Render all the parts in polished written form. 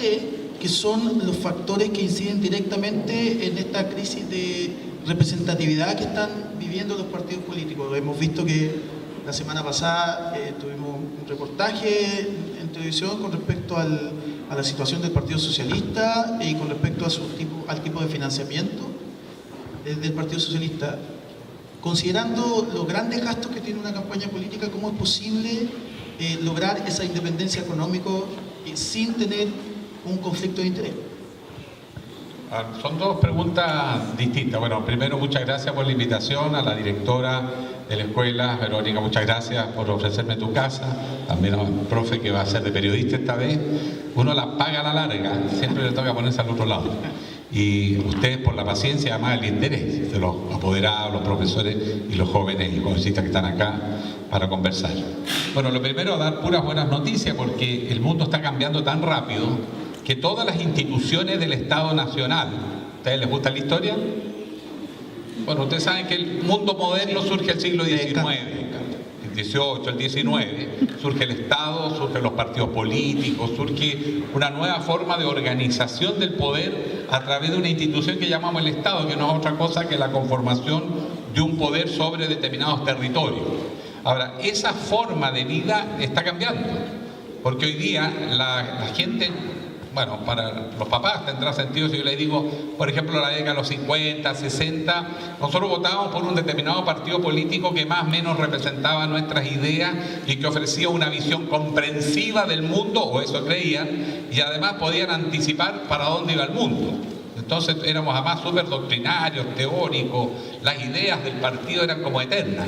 usted que son los factores que inciden directamente en esta crisis de representatividad que están viviendo los partidos políticos? Hemos visto que la semana pasada tuvimos un reportaje en televisión con respecto a la situación del Partido Socialista y con respecto al tipo de financiamiento del Partido Socialista. Considerando los grandes gastos que tiene una campaña política, ¿cómo es posible lograr esa independencia económica sin tener un conflicto de interés? Son dos preguntas distintas. Bueno, primero, muchas gracias por la invitación a la directora de la escuela, Verónica, muchas gracias por ofrecerme tu casa, también a un profe que va a ser de periodista esta vez. Uno la paga a la larga, siempre le toca ponerse al otro lado. Y ustedes por la paciencia, además el interés de los apoderados, los profesores y los jóvenes y jovencitas que están acá para conversar. Bueno, lo primero, dar puras buenas noticias, porque el mundo está cambiando tan rápido que todas las instituciones del Estado Nacional, ¿a ustedes les gusta la historia? Bueno, ustedes saben que el mundo moderno surge el siglo XIX, el XVIII, el XIX, surge el Estado, surgen los partidos políticos, surge una nueva forma de organización del poder a través de una institución que llamamos el Estado, que no es otra cosa que la conformación de un poder sobre determinados territorios. Ahora, esa forma de vida está cambiando, porque hoy día la gente, bueno, para los papás tendrá sentido si yo les digo, por ejemplo, la década de los 50, 60, nosotros votábamos por un determinado partido político que más o menos representaba nuestras ideas y que ofrecía una visión comprensiva del mundo, o eso creían, y además podían anticipar para dónde iba el mundo. Entonces éramos además súper doctrinarios, teóricos, las ideas del partido eran como eternas.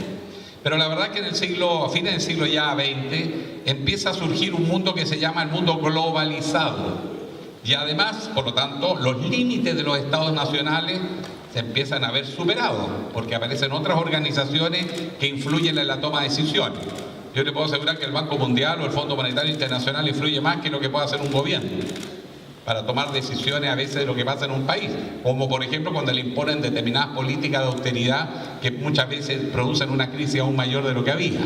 Pero la verdad que en el siglo, a fines del siglo ya XX, empieza a surgir un mundo que se llama el mundo globalizado. Y además, por lo tanto, los límites de los estados nacionales se empiezan a ver superados, porque aparecen otras organizaciones que influyen en la toma de decisiones. Yo le puedo asegurar que el Banco Mundial o el Fondo Monetario Internacional influye más que lo que puede hacer un gobierno para tomar decisiones a veces de lo que pasa en un país, como por ejemplo cuando le imponen determinadas políticas de austeridad que muchas veces producen una crisis aún mayor de lo que había.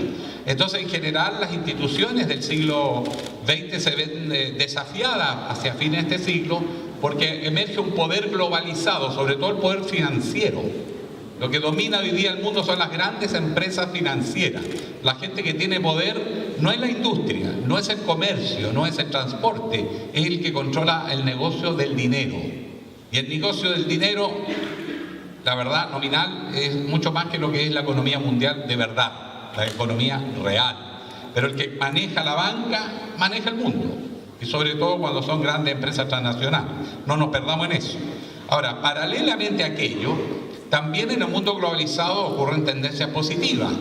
Entonces, en general, las instituciones del siglo XX se ven desafiadas hacia fines de este siglo porque emerge un poder globalizado, sobre todo el poder financiero. Lo que domina hoy día el mundo son las grandes empresas financieras. La gente que tiene poder no es la industria, no es el comercio, no es el transporte, es el que controla el negocio del dinero. Y el negocio del dinero, la verdad, nominal, es mucho más que lo que es la economía mundial de verdad, la economía real. Pero el que maneja la banca, maneja el mundo. Y sobre todo cuando son grandes empresas transnacionales. No nos perdamos en eso. Ahora, paralelamente a aquello, también en el mundo globalizado ocurren tendencias positivas.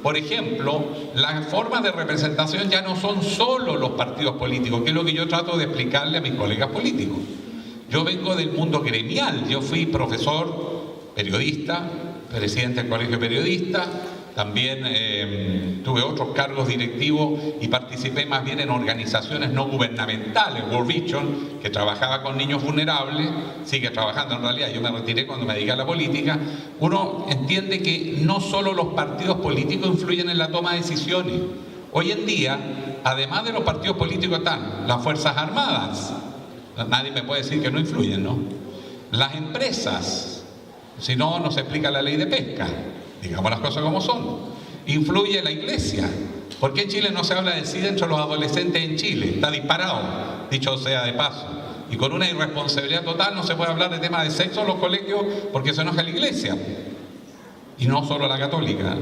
Por ejemplo, las formas de representación ya no son solo los partidos políticos, que es lo que yo trato de explicarle a mis colegas políticos. Yo vengo del mundo gremial, yo fui profesor, periodista, presidente del Colegio de Periodistas, también tuve otros cargos directivos y participé más bien en organizaciones no gubernamentales, World Vision, que trabajaba con niños vulnerables, sigue trabajando en realidad, yo me retiré cuando me dediqué a la política. Uno entiende que no solo los partidos políticos influyen en la toma de decisiones. Hoy en día, además de los partidos políticos están las Fuerzas Armadas, nadie me puede decir que no influyen, ¿no? Las empresas, si no, no se explica la ley de pesca. Digamos las cosas como son. Influye la iglesia. ¿Por qué en Chile no se habla del SIDA entre los adolescentes en Chile? Está disparado, dicho sea de paso. Y con una irresponsabilidad total no se puede hablar de temas de sexo en los colegios porque se enoja la iglesia. Y no solo la católica.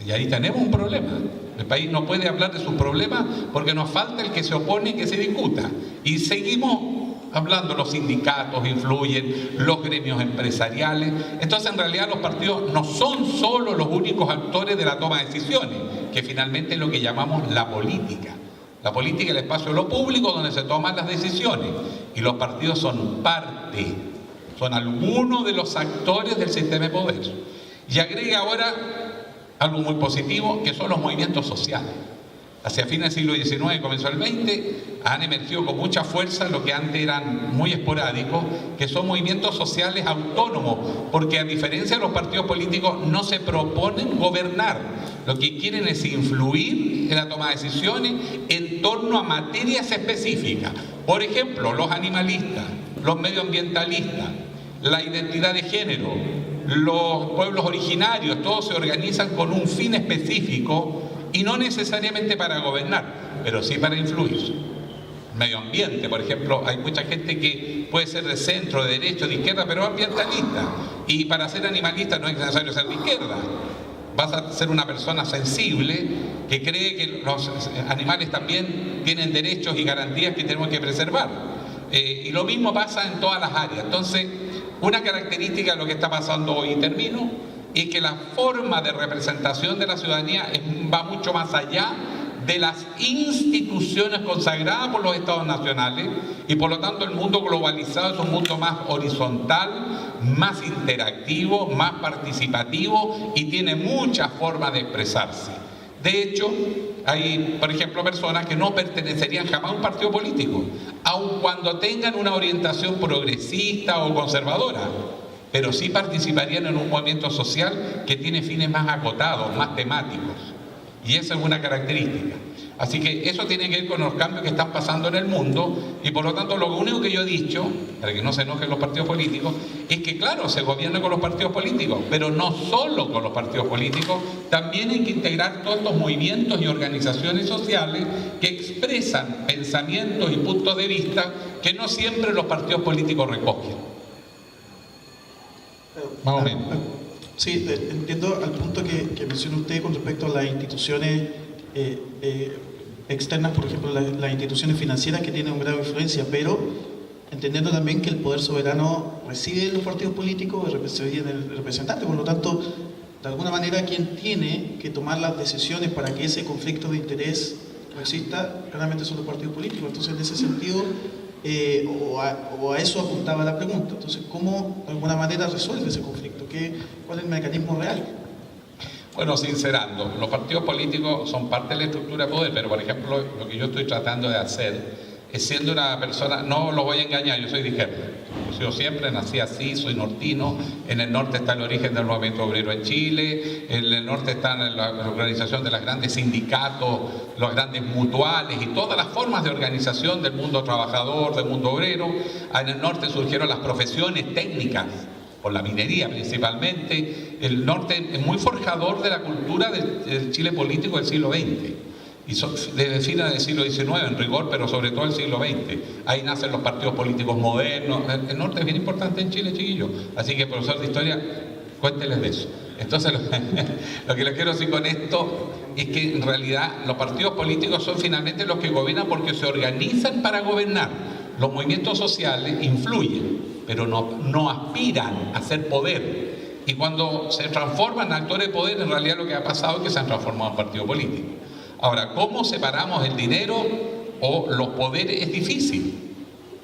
Y ahí tenemos un problema. El país no puede hablar de sus problemas porque nos falta el que se opone y que se discuta. Y seguimos hablando, los sindicatos influyen, los gremios empresariales. Entonces, en realidad, los partidos no son solo los únicos actores de la toma de decisiones, que finalmente es lo que llamamos la política. La política es el espacio de lo público donde se toman las decisiones. Y los partidos son parte, son algunos de los actores del sistema de poder. Y agrega ahora algo muy positivo, que son los movimientos sociales. Hacia fines del siglo XIX, comenzó el XX, han emergido con mucha fuerza lo que antes eran muy esporádicos, que son movimientos sociales autónomos, porque a diferencia de los partidos políticos no se proponen gobernar, lo que quieren es influir en la toma de decisiones, en en torno a materias específicas. Por ejemplo, los animalistas, los medioambientalistas, la identidad de género, los pueblos originarios, todos se organizan con un fin específico y no necesariamente para gobernar, pero sí para influir. Medio ambiente, por ejemplo, hay mucha gente que puede ser de centro, de derecha, de izquierda, pero ambientalista. Y para ser animalista no es necesario ser de izquierda. Vas a ser una persona sensible que cree que los animales también tienen derechos y garantías que tenemos que preservar. Y lo mismo pasa en todas las áreas. Entonces, una característica de lo que está pasando hoy, y termino, es que la forma de representación de la ciudadanía va mucho más allá de las instituciones consagradas por los estados nacionales, y por lo tanto el mundo globalizado es un mundo más horizontal, más interactivo, más participativo y tiene muchas formas de expresarse. De hecho, hay, por ejemplo, personas que no pertenecerían jamás a un partido político, aun cuando tengan una orientación progresista o conservadora, pero sí participarían en un movimiento social que tiene fines más acotados, más temáticos. Y esa es una característica. Así que eso tiene que ver con los cambios que están pasando en el mundo, y por lo tanto lo único que yo he dicho, para que no se enojen los partidos políticos, es que claro, se gobierna con los partidos políticos, pero no solo con los partidos políticos, también hay que integrar todos estos movimientos y organizaciones sociales que expresan pensamientos y puntos de vista que no siempre los partidos políticos recogen. Más o menos. Sí, entiendo al punto que menciona usted con respecto a las instituciones externas, por ejemplo, las instituciones financieras que tienen un grado de influencia, pero entendiendo también que el poder soberano reside en los partidos políticos y reside en el representante, por lo tanto, de alguna manera quien tiene que tomar las decisiones para que ese conflicto de interés no exista, claramente son los partidos políticos. Entonces, en ese sentido, o a eso apuntaba la pregunta. Entonces, ¿cómo de alguna manera resuelve ese conflicto? ¿Cuál es el mecanismo real? Bueno, sincerando, los partidos políticos son parte de la estructura de poder, pero por ejemplo, lo que yo estoy tratando de hacer es, siendo una persona, no los voy a engañar, yo soy de izquierda. Yo siempre nací así, soy nortino. En el norte está el origen del movimiento obrero en Chile, en el norte está la organización de los grandes sindicatos, los grandes mutuales y todas las formas de organización del mundo trabajador, del mundo obrero. En el norte surgieron las profesiones técnicas, por la minería principalmente. El norte es muy forjador de la cultura del Chile político del siglo XX. Y desde fines del siglo XIX en rigor, pero sobre todo el siglo XX. Ahí nacen los partidos políticos modernos. El norte es bien importante en Chile, chiquillos. Así que, profesor de historia, cuénteles de eso. Entonces, lo que les quiero decir con esto es que en realidad los partidos políticos son finalmente los que gobiernan porque se organizan para gobernar. Los movimientos sociales influyen, pero no aspiran a ser poder. Y cuando se transforman en actores de poder, en realidad lo que ha pasado es que se han transformado en partido político. Ahora, ¿cómo separamos el dinero o los poderes? Es difícil,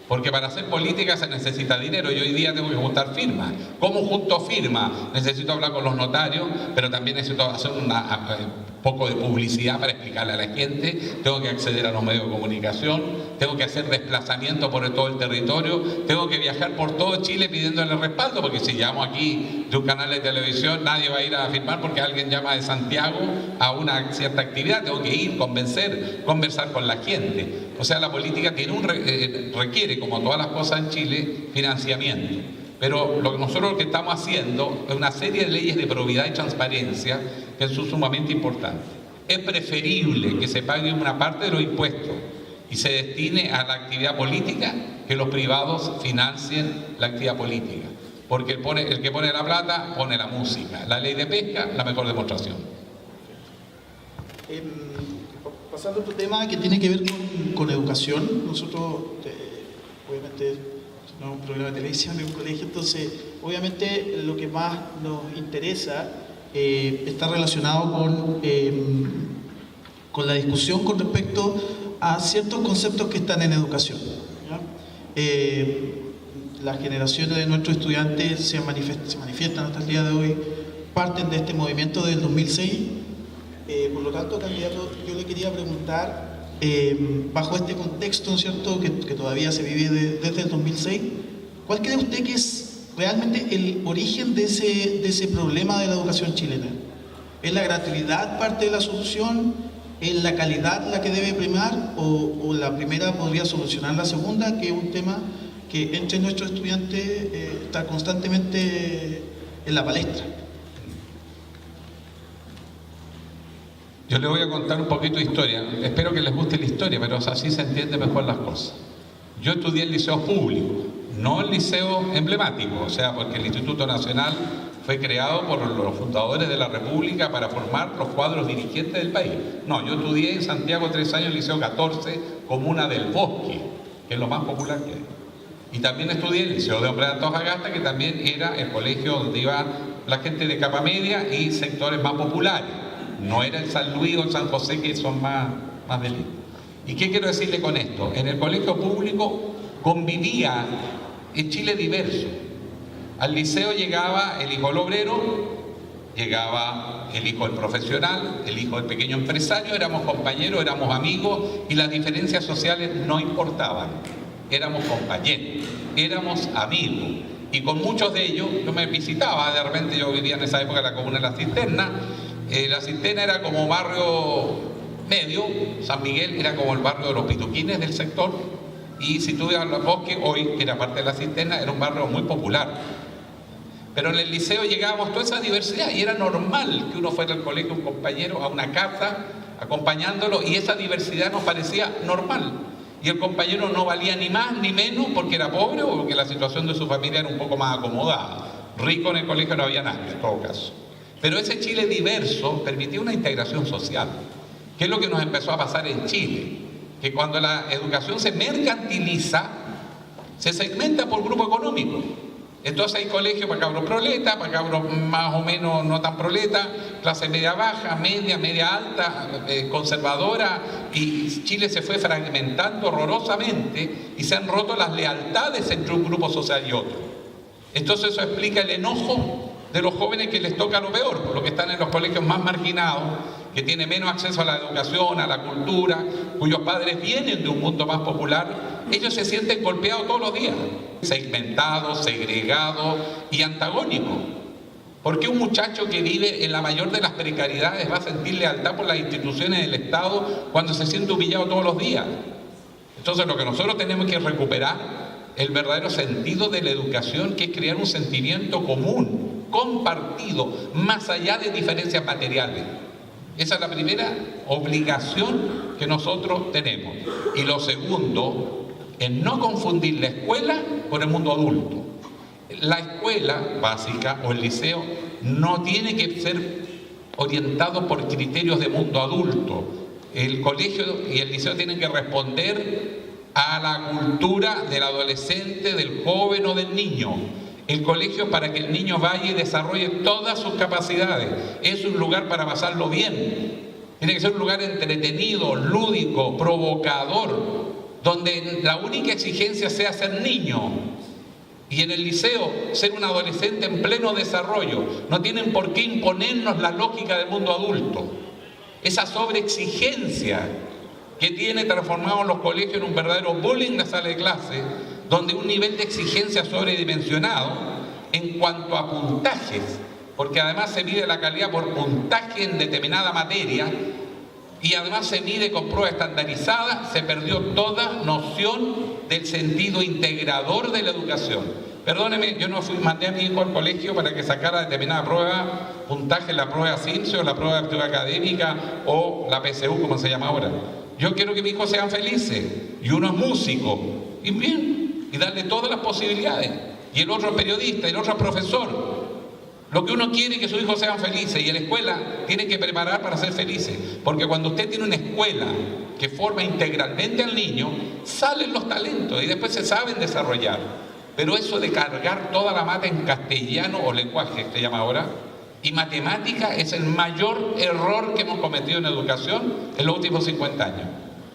porque para hacer política se necesita dinero. Yo hoy día tengo que juntar firmas. ¿Cómo junto firmas? Necesito hablar con los notarios, pero también necesito hacer un poco de publicidad para explicarle a la gente. Tengo que acceder a los medios de comunicación, tengo que hacer desplazamiento por todo el territorio, tengo que viajar por todo Chile pidiéndole respaldo, porque si llamo aquí de un canal de televisión, nadie va a ir a firmar porque alguien llama de Santiago a una cierta actividad. Tengo que ir, conversar con la gente. O sea, la política tiene requiere, como todas las cosas en Chile, financiamiento. Pero nosotros lo que estamos haciendo es una serie de leyes de probidad y transparencia que son sumamente importantes. Es preferible que se pague una parte de los impuestos y se destine a la actividad política que los privados financien la actividad política. Porque el que pone la plata, pone la música. La ley de pesca, la mejor demostración. Pasando a otro tema que tiene que ver con educación, nosotros obviamente no es un programa de televisión, de un colegio, entonces obviamente lo que más nos interesa está relacionado con la discusión con respecto a ciertos conceptos que están en educación, ¿ya? Las generaciones de nuestros estudiantes se manifiestan hasta el día de hoy, parten de este movimiento del 2006. Por lo tanto, candidato, yo le quería preguntar, bajo este contexto, ¿no es cierto?, que todavía se vive desde el 2006, ¿cuál cree usted que es realmente el origen de ese problema de la educación chilena? ¿Es la gratuidad parte de la solución? ¿Es la calidad la que debe primar o la primera podría solucionar la segunda, que es un tema que entre nuestros estudiantes está constantemente en la palestra? Yo les voy a contar un poquito de historia. Espero que les guste la historia, pero así se entiende mejor las cosas. Yo estudié en liceo público, no el liceo emblemático, o sea, porque el Instituto Nacional fue creado por los fundadores de la República para formar los cuadros dirigentes del país. No, yo estudié en Santiago 3 años, Liceo 14, Comuna del Bosque, que es lo más popular que hay. Y también estudié en el Liceo de Hombres de Antofagasta, que también era el colegio donde iba la gente de capa media y sectores más populares. No era el San Luis o el San José, que son más de élite. ¿Y qué quiero decirle con esto? En el colegio público convivía el Chile diverso. Al liceo llegaba el hijo del obrero, llegaba el hijo del profesional, el hijo del pequeño empresario, éramos compañeros, éramos amigos y las diferencias sociales no importaban. Éramos compañeros, éramos amigos. Y con muchos de ellos yo me visitaba, de repente yo vivía en esa época en la comuna de La Cisterna. La Cisterna era como barrio medio, San Miguel era como el barrio de los pituquines del sector, y si tú ibas al Bosque, hoy, que era parte de La Cisterna, era un barrio muy popular. Pero en el liceo llegábamos toda esa diversidad y era normal que uno fuera al colegio, un compañero, a una casa, acompañándolo, y esa diversidad nos parecía normal. Y el compañero no valía ni más ni menos porque era pobre o porque la situación de su familia era un poco más acomodada. Rico en el colegio no había nadie, en todo caso. Pero ese Chile diverso permitía una integración social, que es lo que nos empezó a pasar en Chile, que cuando la educación se mercantiliza, se segmenta por grupo económico. Entonces hay colegios para cabros proletas, para cabros más o menos no tan proletas, clase media baja, media alta, conservadora, y Chile se fue fragmentando horrorosamente y se han roto las lealtades entre un grupo social y otro. Entonces eso explica el enojo de los jóvenes que les toca lo peor, los que están en los colegios más marginados, que tienen menos acceso a la educación, a la cultura, cuyos padres vienen de un mundo más popular. Ellos se sienten golpeados todos los días, segmentados, segregados y antagónicos. ¿Por qué un muchacho que vive en la mayor de las precariedades va a sentir lealtad por las instituciones del Estado cuando se siente humillado todos los días? Entonces lo que nosotros tenemos que recuperar es el verdadero sentido de la educación, que es crear un sentimiento común, compartido, más allá de diferencias materiales. Esa es la primera obligación que nosotros tenemos. Y lo segundo es no confundir la escuela con el mundo adulto. La escuela básica o el liceo no tiene que ser orientado por criterios de mundo adulto. El colegio y el liceo tienen que responder a la cultura del adolescente, del joven o del niño. El colegio es para que el niño vaya y desarrolle todas sus capacidades. Es un lugar para pasarlo bien. Tiene que ser un lugar entretenido, lúdico, provocador, donde la única exigencia sea ser niño. Y en el liceo, ser un adolescente en pleno desarrollo. No tienen por qué imponernos la lógica del mundo adulto. Esa sobreexigencia que tiene transformado los colegios en un verdadero bullying en la sala de clase, donde un nivel de exigencia sobredimensionado en cuanto a puntajes, porque además se mide la calidad por puntaje en determinada materia y además se mide con pruebas estandarizadas, se perdió toda noción del sentido integrador de la educación. Perdóneme, yo no mandé a mi hijo al colegio para que sacara determinada prueba, puntaje en la prueba CINSE o la prueba de aptitud académica o la PSU, como se llama ahora. Yo quiero que mis hijos sean felices, y uno es músico, y bien, y darle todas las posibilidades, y el otro es periodista, y el otro es profesor. Lo que uno quiere es que sus hijos sean felices, y en la escuela tiene que preparar para ser felices, porque cuando usted tiene una escuela que forma integralmente al niño, salen los talentos, y después se saben desarrollar. Pero eso de cargar toda la mata en castellano o lenguaje, se llama ahora, y matemática, es el mayor error que hemos cometido en educación en los últimos 50 años.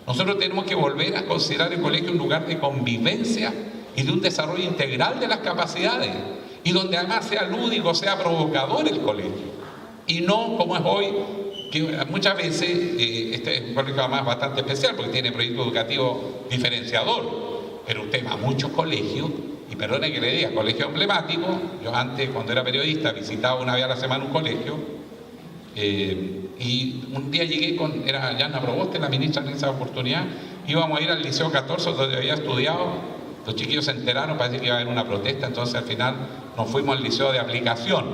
Nosotros tenemos que volver a considerar el colegio un lugar de convivencia y de un desarrollo integral de las capacidades, y donde además sea lúdico, sea provocador el colegio, y no como es hoy, que muchas veces, este es un colegio además bastante especial porque tiene proyecto educativo diferenciador, pero usted va a muchos colegios, y perdone que le diga, colegio emblemático. Yo antes, cuando era periodista, visitaba una vez a la semana un colegio, Y un día llegué era Yana Proboste, la ministra en esa oportunidad, íbamos a ir al Liceo 14 donde había estudiado, los chiquillos se enteraron, parece que iba a haber una protesta, entonces al final nos fuimos al Liceo de Aplicación.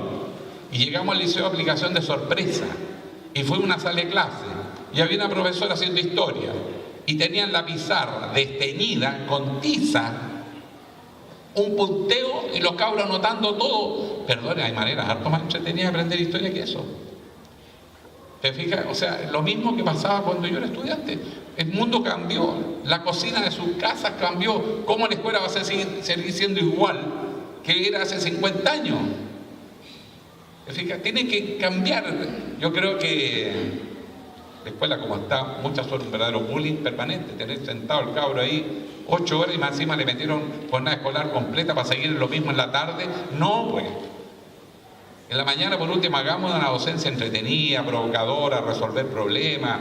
Y llegamos al Liceo de Aplicación de sorpresa, y fuimos a una sala de clase, y había una profesora haciendo historia, y tenían la pizarra desteñida con tiza, un punteo, y los cabros anotando todo. Perdón, hay maneras harto más entretenidas de aprender historia que eso. ¿Te fijas? O sea, lo mismo que pasaba cuando yo era estudiante. El mundo cambió, la cocina de sus casas cambió. ¿Cómo la escuela va a seguir siendo igual que era hace 50 años? ¿Te fijas? Tiene que cambiar. Yo creo que la escuela como está, muchas son un verdadero bullying permanente. Tener sentado el cabro ahí 8 horas y más encima le metieron jornada escolar completa para seguir lo mismo en la tarde. No, pues. En la mañana, por último, hagamos una docencia entretenida, provocadora, resolver problemas,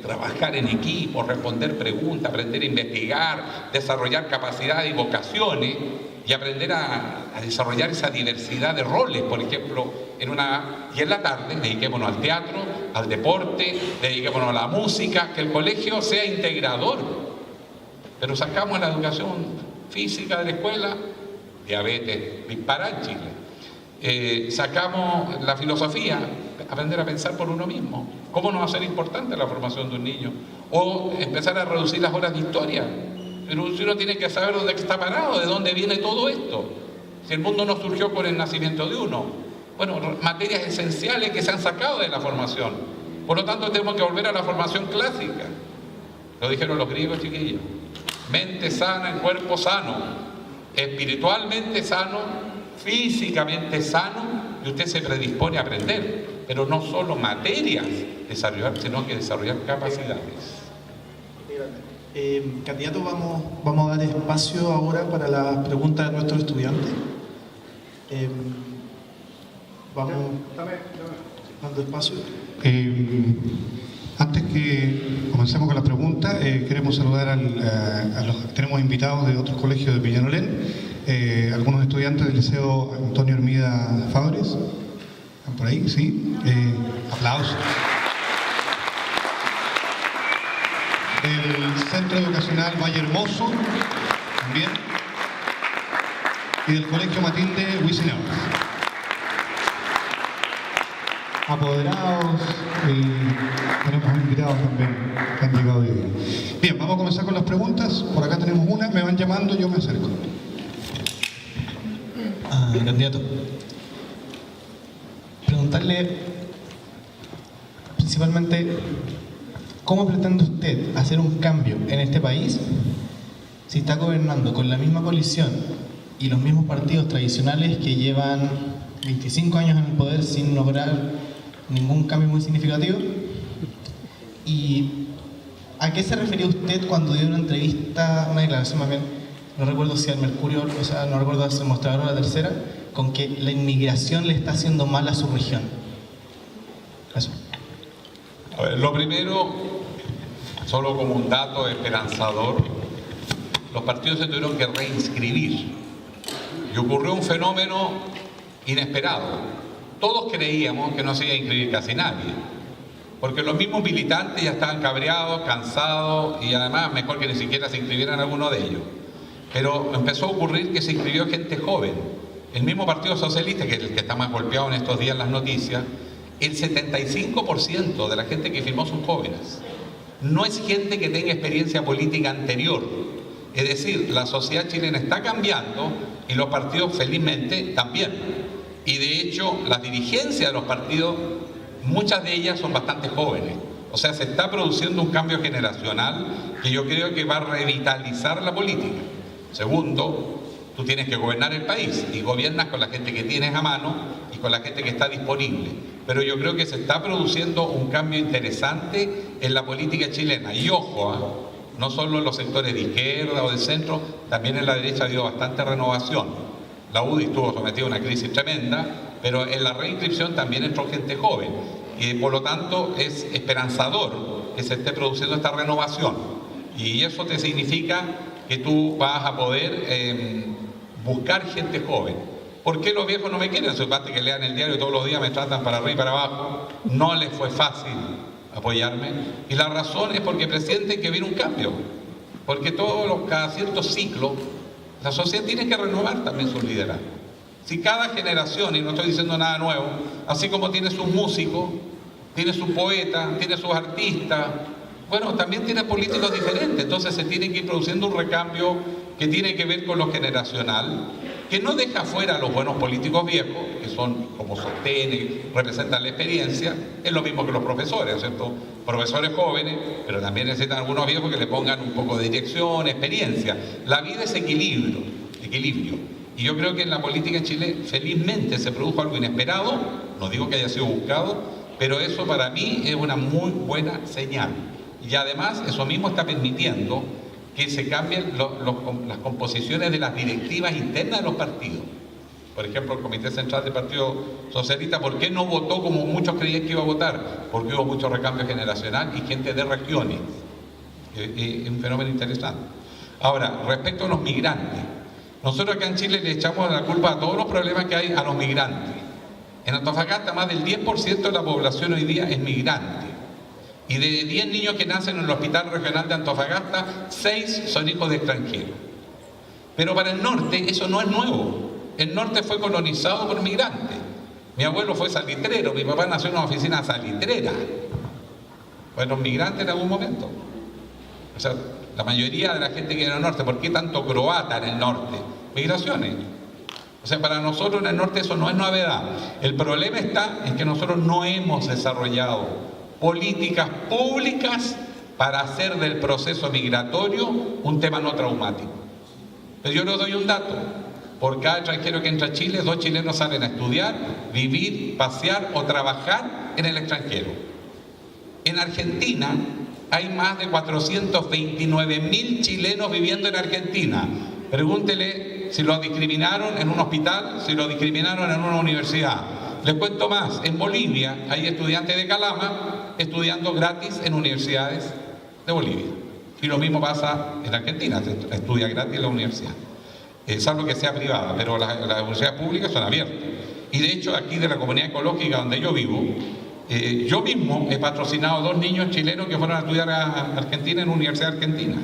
trabajar en equipo, responder preguntas, aprender a investigar, desarrollar capacidades y vocaciones y aprender a desarrollar esa diversidad de roles. Por ejemplo, y en la tarde dediquémonos al teatro, al deporte, dediquémonos a la música, que el colegio sea integrador. Pero sacamos la educación física de la escuela, diabetes dispara en Chile. Sacamos la filosofía, aprender a pensar por uno mismo. ¿Cómo no va a ser importante la formación de un niño? O empezar a reducir las horas de historia. Pero uno tiene que saber dónde está parado, de dónde viene todo esto. Si el mundo no surgió con el nacimiento de uno. Bueno, materias esenciales que se han sacado de la formación. Por lo tanto, tenemos que volver a la formación clásica. Lo dijeron los griegos, chiquillos. Mente sana, cuerpo sano. Espiritualmente sano, físicamente sano, y usted se predispone a aprender, pero no solo materias desarrollar, sino que desarrollar capacidades. Candidato, vamos a dar espacio ahora para las preguntas de nuestros estudiantes. Vamos dando espacio. Antes que comencemos con las preguntas, queremos saludar tenemos invitados de otros colegios de Peñalolén, algunos estudiantes del Liceo Antonio Hermida Fabres. ¿Están por ahí? Sí. Aplausos. Del Centro Educacional Valle Hermoso, también. Y del Colegio Matilde Huizinabas. Apoderados y tenemos invitados también que han llegado hoy día. Bien, vamos a comenzar con las preguntas. Por acá tenemos una, me van llamando, yo me acerco. Candidato, preguntarle principalmente ¿cómo pretende usted hacer un cambio en este país si está gobernando con la misma coalición y los mismos partidos tradicionales que llevan 25 años en el poder sin lograr ningún cambio muy significativo? ¿Y a qué se refería usted cuando dio una entrevista, una declaración más bien, no recuerdo si al Mercurio, o sea, no recuerdo si al Mostrador o la Tercera, con que la inmigración le está haciendo mal a su región? Eso. A ver, lo primero, solo como un dato esperanzador, los partidos se tuvieron que reinscribir y ocurrió un fenómeno inesperado. Todos creíamos que no se iba a inscribir casi nadie, porque los mismos militantes ya estaban cabreados, cansados y además mejor que ni siquiera se inscribieran alguno de ellos. Pero empezó a ocurrir que se inscribió gente joven. El mismo Partido Socialista, que es el que está más golpeado en estos días en las noticias, el 75% de la gente que firmó son jóvenes. No es gente que tenga experiencia política anterior. Es decir, la sociedad chilena está cambiando y los partidos felizmente también. Y de hecho, las dirigencias de los partidos, muchas de ellas son bastante jóvenes. O sea, se está produciendo un cambio generacional que yo creo que va a revitalizar la política. Segundo, tú tienes que gobernar el país y gobiernas con la gente que tienes a mano y con la gente que está disponible. Pero yo creo que se está produciendo un cambio interesante en la política chilena. Y ojo, no solo en los sectores de izquierda o de centro, también en la derecha ha habido bastante renovación. La UDI estuvo sometida a una crisis tremenda, pero en la reinscripción también entró gente joven. Y por lo tanto es esperanzador que se esté produciendo esta renovación. Y eso te significa que tú vas a poder buscar gente joven. ¿Por qué los viejos no me quieren? Supate que lean el diario todos los días, me tratan para arriba y para abajo. No les fue fácil apoyarme. Y la razón es porque presienten que viene un cambio. Porque cada cierto ciclo, la sociedad tiene que renovar también sus liderazgos. Si cada generación, y no estoy diciendo nada nuevo, así como tiene sus músicos, tiene sus poetas, tiene sus artistas, bueno, también tiene políticos diferentes. Entonces se tiene que ir produciendo un recambio que tiene que ver con lo generacional, que no deja fuera a los buenos políticos viejos, que son como sostienen, representan la experiencia. Es lo mismo que los profesores, ¿cierto? Profesores jóvenes, pero también necesitan algunos viejos que le pongan un poco de dirección, experiencia. La vida es equilibrio. Y yo creo que en la política en Chile, felizmente, se produjo algo inesperado, no digo que haya sido buscado, pero eso para mí es una muy buena señal. Y además, eso mismo está permitiendo que se cambien las composiciones de las directivas internas de los partidos. Por ejemplo, el Comité Central del Partido Socialista, ¿por qué no votó como muchos creían que iba a votar? Porque hubo mucho recambio generacional y gente de regiones. Es un fenómeno interesante. Ahora, respecto a los migrantes, nosotros acá en Chile le echamos la culpa a todos los problemas que hay a los migrantes. En Antofagasta más del 10% de la población hoy día es migrante. Y de 10 niños que nacen en el Hospital Regional de Antofagasta, 6 son hijos de extranjeros. Pero para el norte eso no es nuevo. El norte fue colonizado por migrantes. Mi abuelo fue salitrero, mi papá nació en una oficina salitrera. Fueron migrantes en algún momento. O sea, la mayoría de la gente que viene al norte, ¿por qué tanto croata en el norte? Migraciones. O sea, para nosotros en el norte eso no es novedad. El problema está en que nosotros no hemos desarrollado políticas públicas para hacer del proceso migratorio un tema no traumático. Pero yo les doy un dato. Por cada extranjero que entra a Chile, 2 chilenos salen a estudiar, vivir, pasear o trabajar en el extranjero. En Argentina hay más de 429.000 chilenos viviendo en Argentina. Pregúntele si los discriminaron en un hospital, si los discriminaron en una universidad. Les cuento más, en Bolivia hay estudiantes de Calama estudiando gratis en universidades de Bolivia. Y lo mismo pasa en Argentina, se estudia gratis en la universidad. Salvo que sea privada, pero las universidades públicas son abiertas. Y de hecho aquí de la comunidad ecológica donde yo vivo, yo mismo he patrocinado 2 niños chilenos que fueron a estudiar a Argentina en una universidad argentina.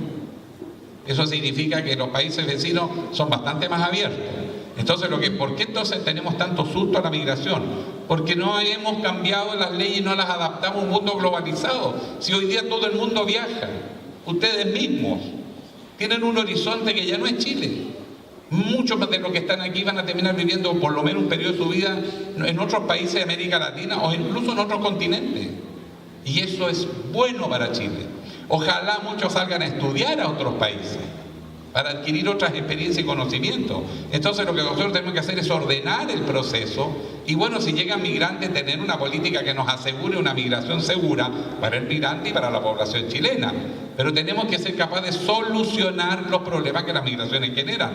Eso significa que los países vecinos son bastante más abiertos. Entonces, ¿por qué entonces tenemos tanto susto a la migración? Porque no hemos cambiado las leyes y no las adaptamos a un mundo globalizado. Si hoy día todo el mundo viaja, ustedes mismos tienen un horizonte que ya no es Chile. Muchos de los que están aquí van a terminar viviendo por lo menos un periodo de su vida en otros países de América Latina o incluso en otros continentes. Y eso es bueno para Chile. Ojalá muchos salgan a estudiar a otros países para adquirir otras experiencias y conocimientos. Entonces lo que nosotros tenemos que hacer es ordenar el proceso y bueno, si llegan migrantes, tener una política que nos asegure una migración segura para el migrante y para la población chilena. Pero tenemos que ser capaces de solucionar los problemas que las migraciones generan.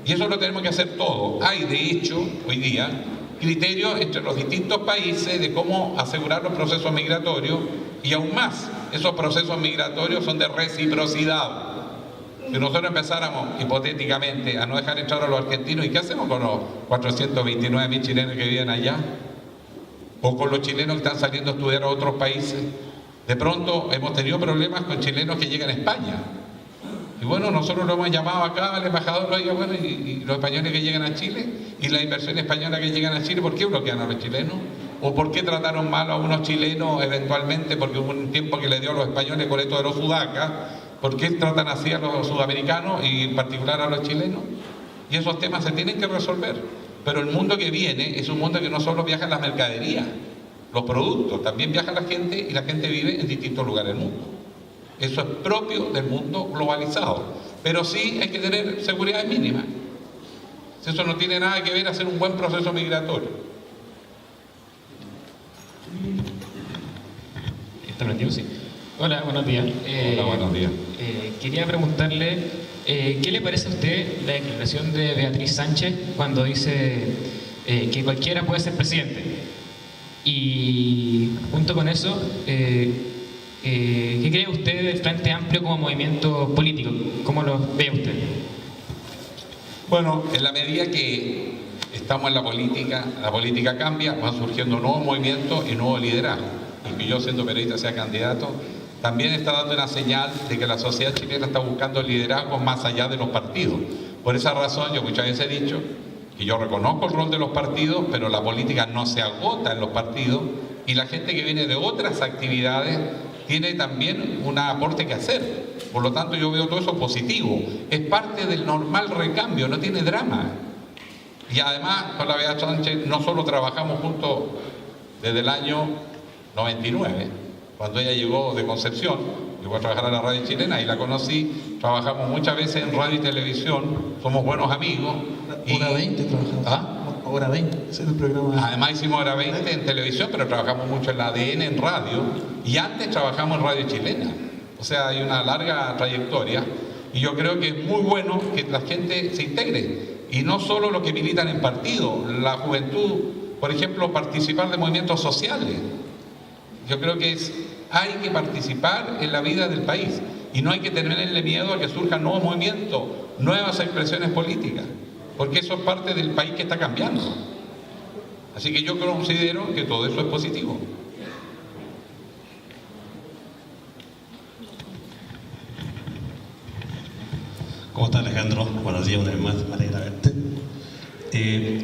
Y eso lo tenemos que hacer todos. Hay, de hecho, hoy día, criterios entre los distintos países de cómo asegurar los procesos migratorios y aún más, esos procesos migratorios son de reciprocidad. Si nosotros empezáramos hipotéticamente a no dejar entrar a los argentinos, ¿y qué hacemos con los 429.000 chilenos que viven allá? O con los chilenos que están saliendo a estudiar a otros países. De pronto hemos tenido problemas con chilenos que llegan a España. Y bueno, nosotros lo hemos llamado acá al embajador, oiga, bueno, y los españoles que llegan a Chile, y la inversión española que llegan a Chile, ¿por qué bloquean a los chilenos? ¿O por qué trataron mal a unos chilenos eventualmente, porque hubo un tiempo que le dio a los españoles con esto de los sudacas? ¿Por qué tratan así a los sudamericanos y en particular a los chilenos? Y esos temas se tienen que resolver. Pero el mundo que viene es un mundo que no solo viajan las mercaderías, los productos, también viaja la gente y la gente vive en distintos lugares del mundo. Eso es propio del mundo globalizado. Pero sí hay que tener seguridad mínima. Eso no tiene nada que ver hacer un buen proceso migratorio. ¿Está prendido? Sí. Hola, buenos días. Hola, buenos días. Quería preguntarle, ¿qué le parece a usted la declaración de Beatriz Sánchez cuando dice que cualquiera puede ser presidente? Y junto con eso, ¿qué cree usted del Frente Amplio como movimiento político? ¿Cómo lo ve usted? Bueno, en la medida que estamos en la política cambia, van surgiendo nuevos movimientos y nuevos liderazgos. Y que yo, siendo periodista, sea candidato, también está dando una señal de que la sociedad chilena está buscando liderazgos más allá de los partidos. Por esa razón, yo muchas veces he dicho que yo reconozco el rol de los partidos, pero la política no se agota en los partidos, y la gente que viene de otras actividades tiene también un aporte que hacer. Por lo tanto, yo veo todo eso positivo. Es parte del normal recambio, no tiene drama. Y además, con la Beatriz Sánchez no solo trabajamos juntos desde el año 99, cuando ella llegó de Concepción, llegó a trabajar a la radio chilena y la conocí, trabajamos muchas veces en radio y televisión, somos buenos amigos. Hora 20 trabajamos. ¿Ah? Hora 20, ese es el programa. Además hicimos Hora 20 en televisión, pero trabajamos mucho en la ADN, en radio, y antes trabajamos en radio chilena. O sea, hay una larga trayectoria, y yo creo que es muy bueno que la gente se integre, y no solo los que militan en partidos, la juventud, por ejemplo, participar de movimientos sociales. Yo creo que hay que participar en la vida del país, y no hay que tenerle miedo a que surjan nuevos movimientos, nuevas expresiones políticas, porque eso es parte del país que está cambiando. Así que yo considero que todo eso es positivo. ¿Cómo estás, Alejandro? Buenos días una vez más, me alegra verte.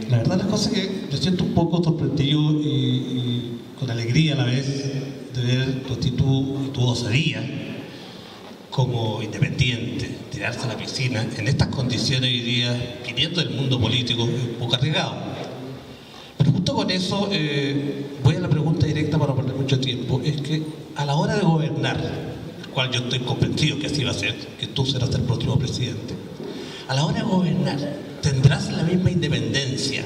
La verdad, las cosas que yo siento un poco sorprendido y con alegría a la vez de ver tu actitud y tu osadía como independiente, tirarse a la piscina en estas condiciones hoy día, viniendo del mundo político, es un poco arriesgado. Pero justo con eso, voy a la pregunta directa para no perder mucho tiempo, es que a la hora de gobernar, cual yo estoy convencido que así va a ser, que tú serás el próximo presidente, a la hora de gobernar, ¿tendrás la misma independencia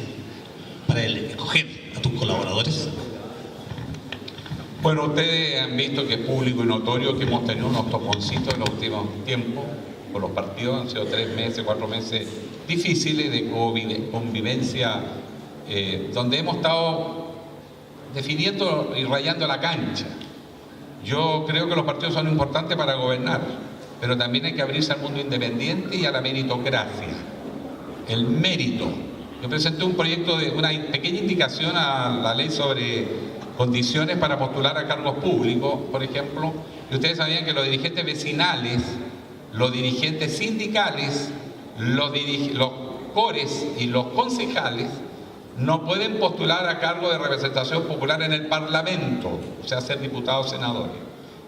para escoger a tus colaboradores? Bueno, ustedes han visto que es público y notorio que hemos tenido unos toponcitos en los últimos tiempos por los partidos. Han sido 3 meses, 4 meses difíciles de convivencia, donde hemos estado definiendo y rayando la cancha. Yo creo que los partidos son importantes para gobernar, pero también hay que abrirse al mundo independiente y a la meritocracia. El mérito. Yo presenté un proyecto de una pequeña indicación a la ley sobre condiciones para postular a cargos públicos, por ejemplo, y ustedes sabían que los dirigentes vecinales, los dirigentes sindicales, los cores y los concejales no pueden postular a cargo de representación popular en el Parlamento, o sea, ser diputados o senadores.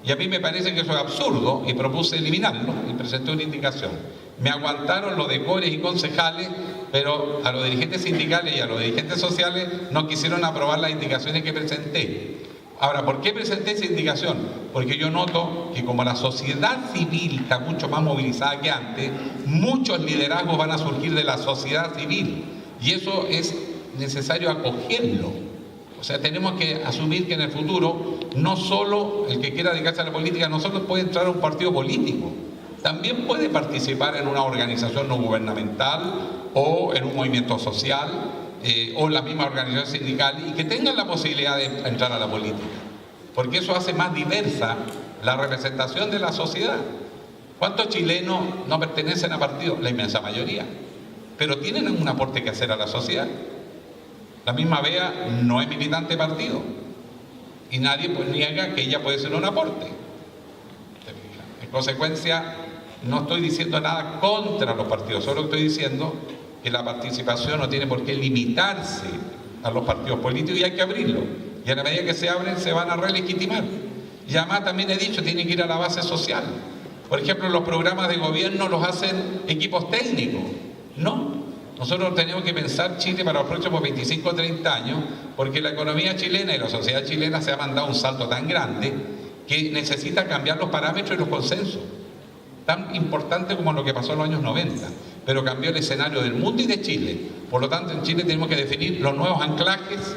Y a mí me parece que eso es absurdo y propuse eliminarlo y presenté una indicación. Me aguantaron los de cores y concejales, pero a los dirigentes sindicales y a los dirigentes sociales no quisieron aprobar las indicaciones que presenté. Ahora, ¿por qué presenté esa indicación? Porque yo noto que como la sociedad civil está mucho más movilizada que antes, muchos liderazgos van a surgir de la sociedad civil, y eso es necesario acogerlo. O sea, tenemos que asumir que en el futuro no solo el que quiera dedicarse a la política, no solo puede entrar a un partido político, también puede participar en una organización no gubernamental o en un movimiento social o en la misma organización sindical, y que tengan la posibilidad de entrar a la política, porque eso hace más diversa la representación de la sociedad. ¿Cuántos chilenos no pertenecen a partidos? La inmensa mayoría, pero tienen un aporte que hacer a la sociedad. La misma Bea no es militante de partido y nadie pues niega que ella puede ser un aporte. En consecuencia, no estoy diciendo nada contra los partidos, solo estoy diciendo que la participación no tiene por qué limitarse a los partidos políticos y hay que abrirlo. Y a la medida que se abren, se van a relegitimar. Y además también he dicho, tienen que ir a la base social. Por ejemplo, los programas de gobierno los hacen equipos técnicos. No. Nosotros tenemos que pensar Chile para los próximos 25 o 30 años, porque la economía chilena y la sociedad chilena se ha mandado un salto tan grande que necesita cambiar los parámetros y los consensos. Tan importante como lo que pasó en los años 90, pero cambió el escenario del mundo y de Chile. Por lo tanto, en Chile tenemos que definir los nuevos anclajes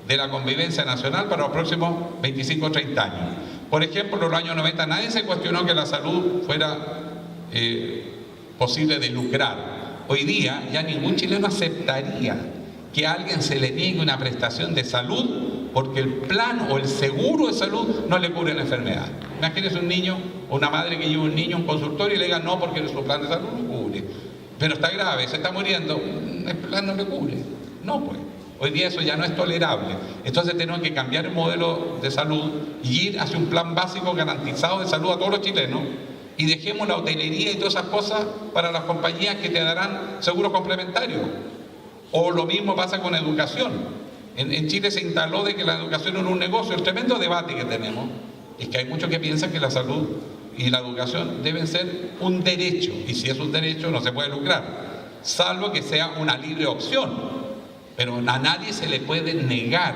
de la convivencia nacional para los próximos 25 o 30 años. Por ejemplo, en los años 90 nadie se cuestionó que la salud fuera posible de lucrar. Hoy día ya ningún chileno aceptaría que a alguien se le niegue una prestación de salud porque el plan o el seguro de salud no le cubre la enfermedad. Imagínese un niño o una madre que lleva un niño a un consultorio y le diga no porque su plan de salud no cubre. Pero está grave, se está muriendo, el plan no le cubre. No, pues. Hoy día eso ya no es tolerable. Entonces tenemos que cambiar el modelo de salud y ir hacia un plan básico garantizado de salud a todos los chilenos, y dejemos la hotelería y todas esas cosas para las compañías que te darán seguros complementarios. O lo mismo pasa con educación. En Chile se instaló de que la educación era un negocio. El tremendo debate que tenemos es que hay muchos que piensan que la salud y la educación deben ser un derecho, y si es un derecho no se puede lucrar, salvo que sea una libre opción. Pero a nadie se le puede negar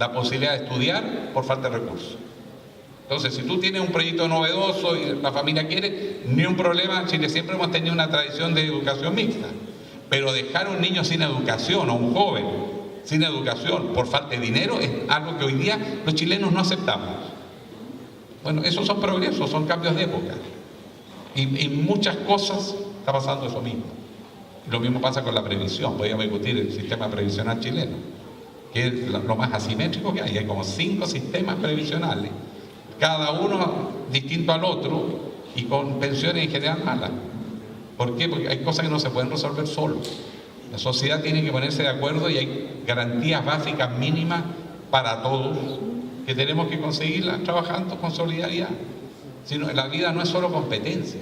la posibilidad de estudiar por falta de recursos. Entonces, si tú tienes un proyecto novedoso y la familia quiere, ni un problema. En Chile siempre hemos tenido una tradición de educación mixta. Pero dejar a un niño sin educación, o un joven sin educación por falta de dinero, es algo que hoy día los chilenos no aceptamos. Bueno, esos son progresos, son cambios de época. Y en muchas cosas está pasando eso mismo. Lo mismo pasa con la previsión. Podríamos discutir el sistema previsional chileno, que es lo más asimétrico que hay. Hay como 5 sistemas previsionales, cada uno distinto al otro y con pensiones en general malas. ¿Por qué? Porque hay cosas que no se pueden resolver solos. La sociedad tiene que ponerse de acuerdo y hay garantías básicas mínimas para todos que tenemos que conseguirlas trabajando con solidaridad. Sino, la vida no es solo competencia.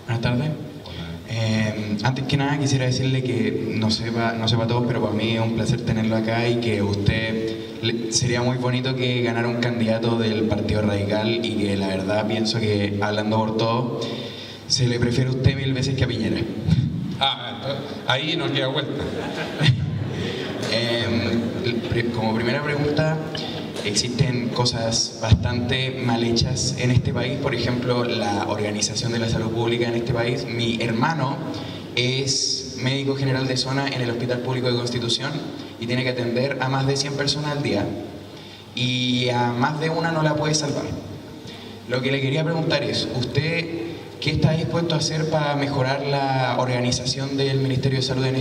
Buenas tardes. Antes que nada quisiera decirle que no sepa todos, pero para mí es un placer tenerlo acá, y que sería muy bonito que ganara un candidato del Partido Radical, y que la verdad pienso que, hablando por todo, se le prefiere a usted 1000 veces que a Piñera. Ahí nos queda vuelta. Como primera pregunta, existen cosas bastante mal hechas en este país. Por ejemplo, la organización de la salud pública en este país. Mi hermano es médico general de zona en el Hospital Público de Constitución y tiene que atender a más de 100 personas al día, y a más de una no la puede salvar. Lo que le quería preguntar es, ¿usted qué está dispuesto a hacer para mejorar la organización del Ministerio de Salud en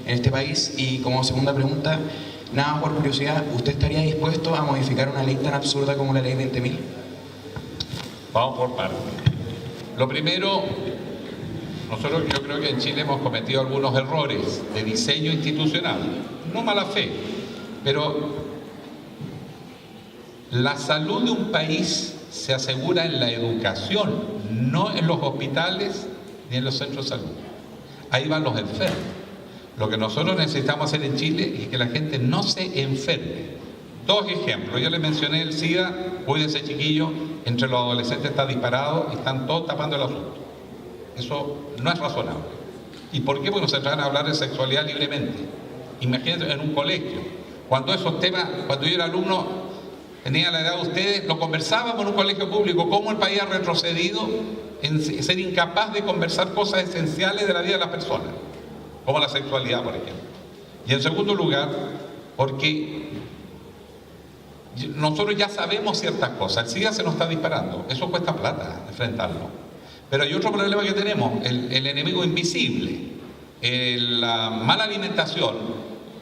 este país? Y como segunda pregunta, nada más por curiosidad, ¿usted estaría dispuesto a modificar una ley tan absurda como la ley 20.000? Vamos por partes. Lo primero, yo creo que en Chile hemos cometido algunos errores de diseño institucional, no mala fe, pero la salud de un país se asegura en la educación, no en los hospitales ni en los centros de salud. Ahí van los enfermos. Lo que nosotros necesitamos hacer en Chile es que la gente no se enferme. 2 ejemplos. Yo les mencioné el SIDA. Cuídense, chiquillos, entre los adolescentes está disparado y están todos tapando el asunto. Eso no es razonable. ¿Y por qué? Porque no se tratan a hablar de sexualidad libremente. Imagínense en un colegio. Cuando esos temas, cuando yo era alumno, tenía la edad de ustedes, lo conversábamos en un colegio público. ¿Cómo el país ha retrocedido en ser incapaz de conversar cosas esenciales de la vida de las personas? Como la sexualidad, por ejemplo. Y en segundo lugar, porque nosotros ya sabemos ciertas cosas. El SIDA se nos está disparando. Eso cuesta plata enfrentarlo. Pero hay otro problema que tenemos, el enemigo invisible, la mala alimentación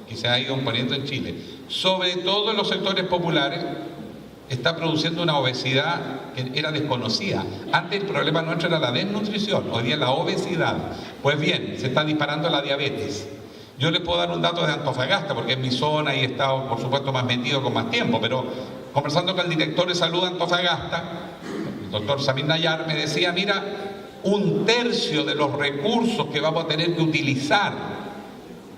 que se ha ido imponiendo en Chile, sobre todo en los sectores populares, está produciendo una obesidad que era desconocida. Antes el problema nuestro era la desnutrición, hoy día la obesidad. Pues bien, se está disparando la diabetes. Yo les puedo dar un dato de Antofagasta, porque es mi zona y he estado, por supuesto, más metido con más tiempo, pero conversando con el director de salud de Antofagasta, el doctor Samir Nayar, me decía, mira, 1/3 de los recursos que vamos a tener que utilizar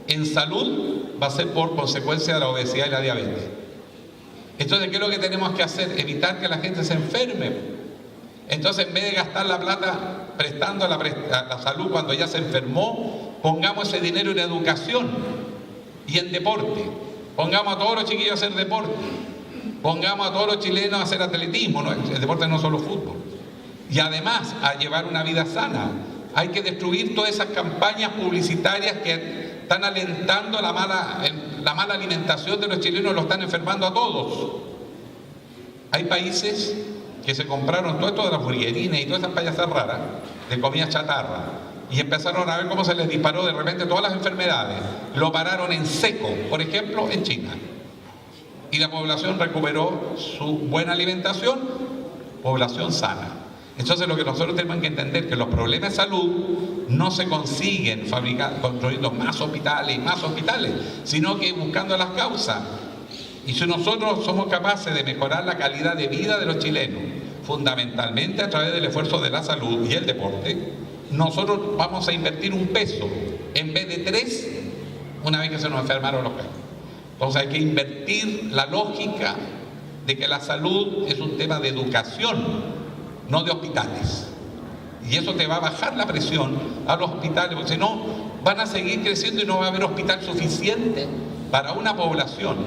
en salud va a ser por consecuencia de la obesidad y la diabetes. Entonces, ¿qué es lo que tenemos que hacer? Evitar que la gente se enferme. Entonces, en vez de gastar la plata prestando a la salud cuando ya se enfermó, pongamos ese dinero en educación y en deporte. Pongamos a todos los chiquillos a hacer deporte. Pongamos a todos los chilenos a hacer atletismo. ¿No? El deporte no es solo fútbol. Y además, a llevar una vida sana. Hay que destruir todas esas campañas publicitarias que están alentando la mala alimentación de los chilenos, lo están enfermando a todos. Hay países que se compraron todo esto de las burguerinas y todas esas payasas raras de comida chatarra y empezaron a ver cómo se les disparó de repente todas las enfermedades. Lo pararon en seco, por ejemplo, en China. Y la población recuperó su buena alimentación, población sana. Entonces lo que nosotros tenemos que entender es que los problemas de salud no se consiguen construyendo más hospitales y más hospitales, sino que buscando las causas. Y si nosotros somos capaces de mejorar la calidad de vida de los chilenos, fundamentalmente a través del esfuerzo de la salud y el deporte, nosotros vamos a invertir un peso en vez de 3 una vez que se nos enfermaron los perros. Entonces hay que invertir la lógica de que la salud es un tema de educación, no de hospitales. Y eso te va a bajar la presión a los hospitales, porque si no, van a seguir creciendo y no va a haber hospital suficiente para una población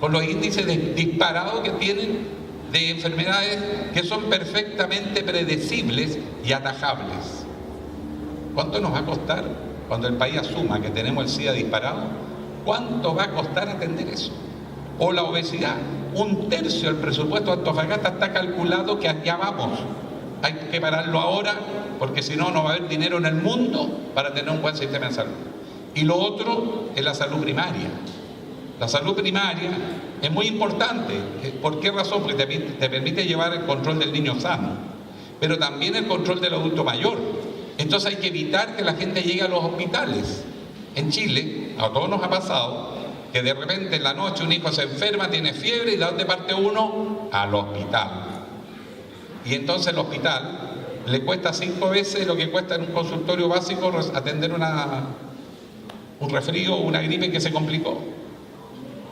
con los índices disparados que tienen de enfermedades que son perfectamente predecibles y atajables. ¿Cuánto nos va a costar cuando el país asuma que tenemos el SIDA disparado? ¿Cuánto va a costar atender eso? O la obesidad. 1/3 del presupuesto de Antofagasta está calculado que allá vamos. Hay que pararlo ahora porque si no, no va a haber dinero en el mundo para tener un buen sistema de salud. Y lo otro es la salud primaria. La salud primaria es muy importante. ¿Por qué razón? Porque te permite llevar el control del niño sano, pero también el control del adulto mayor. Entonces hay que evitar que la gente llegue a los hospitales. En Chile, a todos nos ha pasado que de repente en la noche un hijo se enferma, tiene fiebre, ¿y de dónde parte uno? Al hospital. Y entonces el hospital le cuesta 5 veces lo que cuesta en un consultorio básico atender un resfrío o una gripe que se complicó.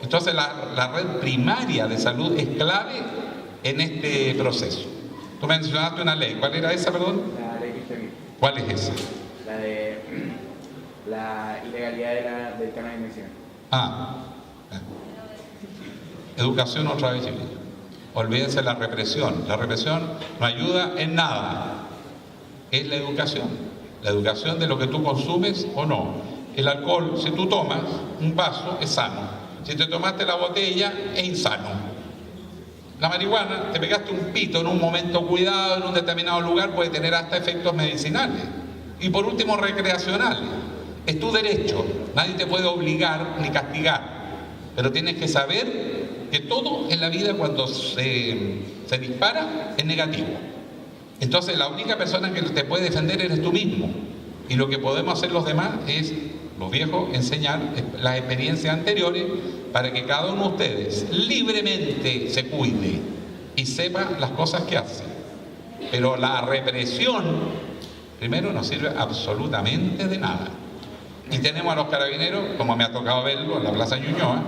Entonces la red primaria de salud es clave en este proceso. Tú mencionaste una ley. ¿Cuál era esa, perdón? La ley Pichemir. ¿Cuál es esa? La de la ilegalidad del cannabis medicinal. Educación otra vez, chiquillos. Olvídense la represión. La represión no ayuda en nada. Es la educación. La educación de lo que tú consumes o no. El alcohol, si tú tomas un vaso, es sano. Si te tomaste la botella, es insano. La marihuana, te pegaste un pito en un momento cuidado, en un determinado lugar, puede tener hasta efectos medicinales. Y por último, recreacionales. Es tu derecho. Nadie te puede obligar ni castigar. Pero tienes que saber que todo en la vida cuando se dispara es negativo. Entonces la única persona que te puede defender eres tú mismo. Y lo que podemos hacer los demás es, los viejos, enseñar las experiencias anteriores para que cada uno de ustedes libremente se cuide y sepa las cosas que hace. Pero la represión, primero, no sirve absolutamente de nada. Y tenemos a los carabineros, como me ha tocado verlo en la Plaza Ñuñoa,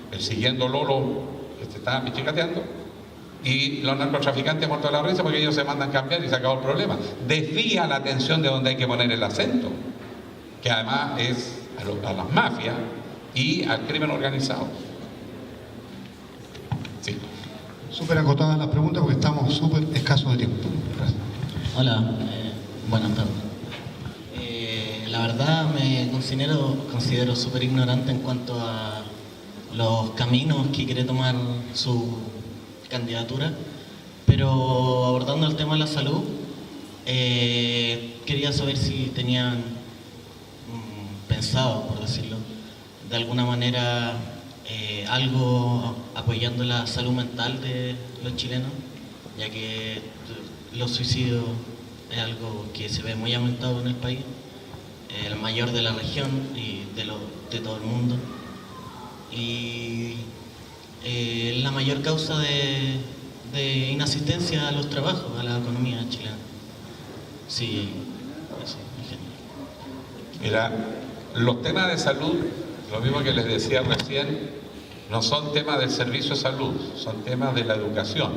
persiguiendo Lolo que se estaba pichicateando, y los narcotraficantes muertos de la risa porque ellos se mandan cambiar y se acabó el problema. Desvía la atención de donde hay que poner el acento, que además es a las mafias y al crimen organizado. Sí. Súper acotadas las preguntas porque estamos súper escasos de tiempo. Gracias. Hola, buenas tardes. La verdad me considero súper ignorante en cuanto a los caminos que quiere tomar su candidatura, pero abordando el tema de la salud, quería saber si tenían pensado, por decirlo, de alguna manera algo apoyando la salud mental de los chilenos, ya que los suicidios es algo que se ve muy aumentado en el país, el mayor de la región y de todo el mundo, y la mayor causa de inasistencia a los trabajos, a la economía chilena. Sí, eso, Mira, los temas de salud, lo mismo que les decía recién, no son temas del servicio de salud, son temas de la educación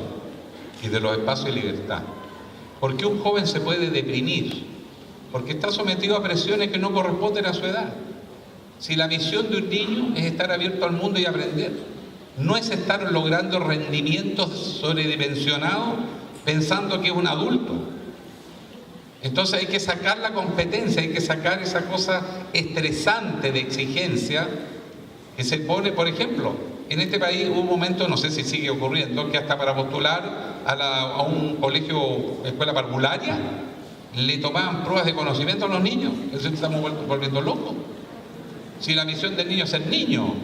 y de los espacios de libertad. ¿Por qué un joven se puede deprimir? Porque está sometido a presiones que no corresponden a su edad. Si la misión de un niño es estar abierto al mundo y aprender, no es estar logrando rendimientos sobredimensionados pensando que es un adulto. Entonces hay que sacar la competencia, hay que sacar esa cosa estresante de exigencia que se pone, por ejemplo, en este país hubo un momento, no sé si sigue ocurriendo, que hasta para postular a un colegio, escuela parvularia, le tomaban pruebas de conocimiento a los niños. Eso estamos volviendo locos. Si la misión del niño es ser niño,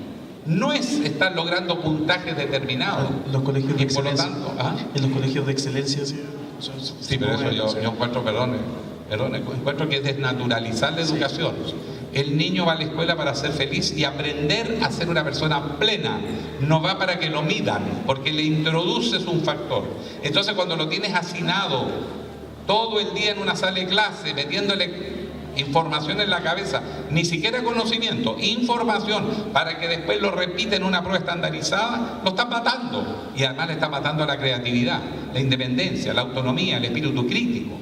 no es estar logrando puntajes determinados. Los colegios de y por lo excelencia. tanto, En los colegios de excelencia, sí. Sí, pero eso yo encuentro, perdón, encuentro que es desnaturalizar la educación. El niño va a la escuela para ser feliz y aprender a ser una persona plena. No va para que lo midan, porque le introduces un factor. Entonces, cuando lo tienes hacinado todo el día en una sala de clase, metiéndole información en la cabeza, ni siquiera conocimiento, información, para que después lo repita en una prueba estandarizada, lo estás matando. Y además le está matando la creatividad, la independencia, la autonomía, el espíritu crítico.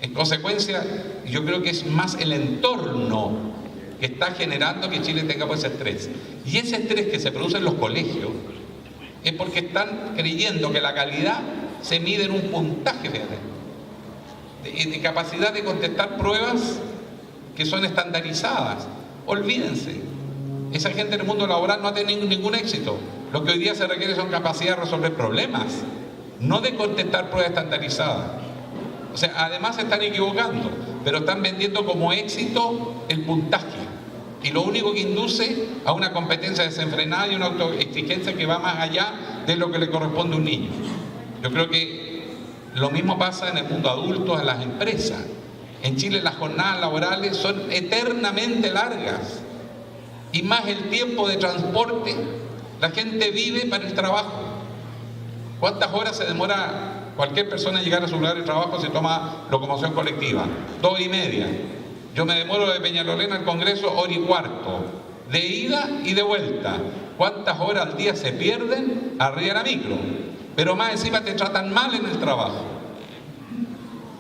En consecuencia, yo creo que es más el entorno que está generando que Chile tenga pues ese estrés. Y ese estrés que se produce en los colegios es porque están creyendo que la calidad se mide en un puntaje, fíjate, de capacidad de contestar pruebas que son estandarizadas. Olvídense, esa gente en el mundo laboral no ha tenido ningún éxito. Lo que hoy día se requiere son capacidad de resolver problemas, no de contestar pruebas estandarizadas. O sea, además se están equivocando, pero están vendiendo como éxito el puntaje. Y lo único que induce a una competencia desenfrenada y una autoexigencia que va más allá de lo que le corresponde a un niño. Yo creo que lo mismo pasa en el mundo adulto, en las empresas. En Chile las jornadas laborales son eternamente largas. Y más el tiempo de transporte. La gente vive para el trabajo. ¿Cuántas horas se demora cualquier persona en llegar a su lugar de trabajo si toma locomoción colectiva? 2:30. Yo me demoro de Peñalolén al Congreso 1:15, de ida y de vuelta. ¿Cuántas horas al día se pierden arriba de la micro? Pero más encima te tratan mal en el trabajo.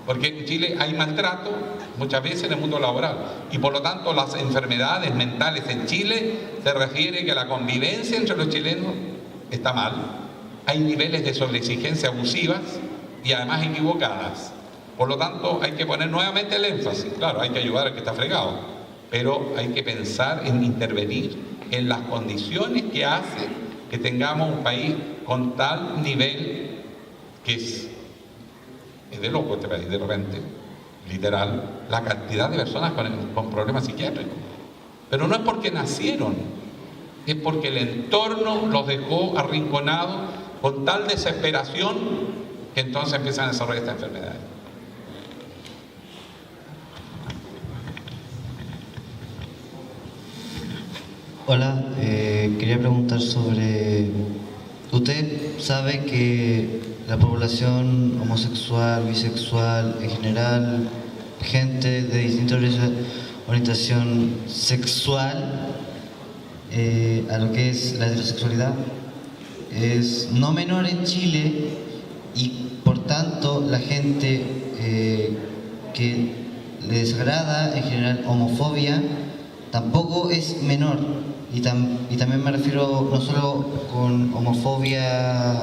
Porque en Chile hay maltrato muchas veces en el mundo laboral. Y por lo tanto las enfermedades mentales en Chile se refiere que la convivencia entre los chilenos está mal. Hay niveles de sobreexigencia abusivas y además equivocadas. Por lo tanto, hay que poner nuevamente el énfasis. Claro, hay que ayudar al que está fregado, pero hay que pensar en intervenir en las condiciones que hacen que tengamos un país con tal nivel que es de loco este país, de repente, literal, la cantidad de personas con problemas psiquiátricos. Pero no es porque nacieron, es porque el entorno los dejó arrinconados con tal desesperación que entonces empiezan a desarrollar esta enfermedad. Hola, quería preguntar sobre... ¿Usted sabe que la población homosexual, bisexual, en general, gente de distinta orientación sexual a lo que es la heterosexualidad, es no menor en Chile y por tanto la gente que le desagrada, en general homofobia, tampoco es menor? Y también me refiero no solo con homofobia,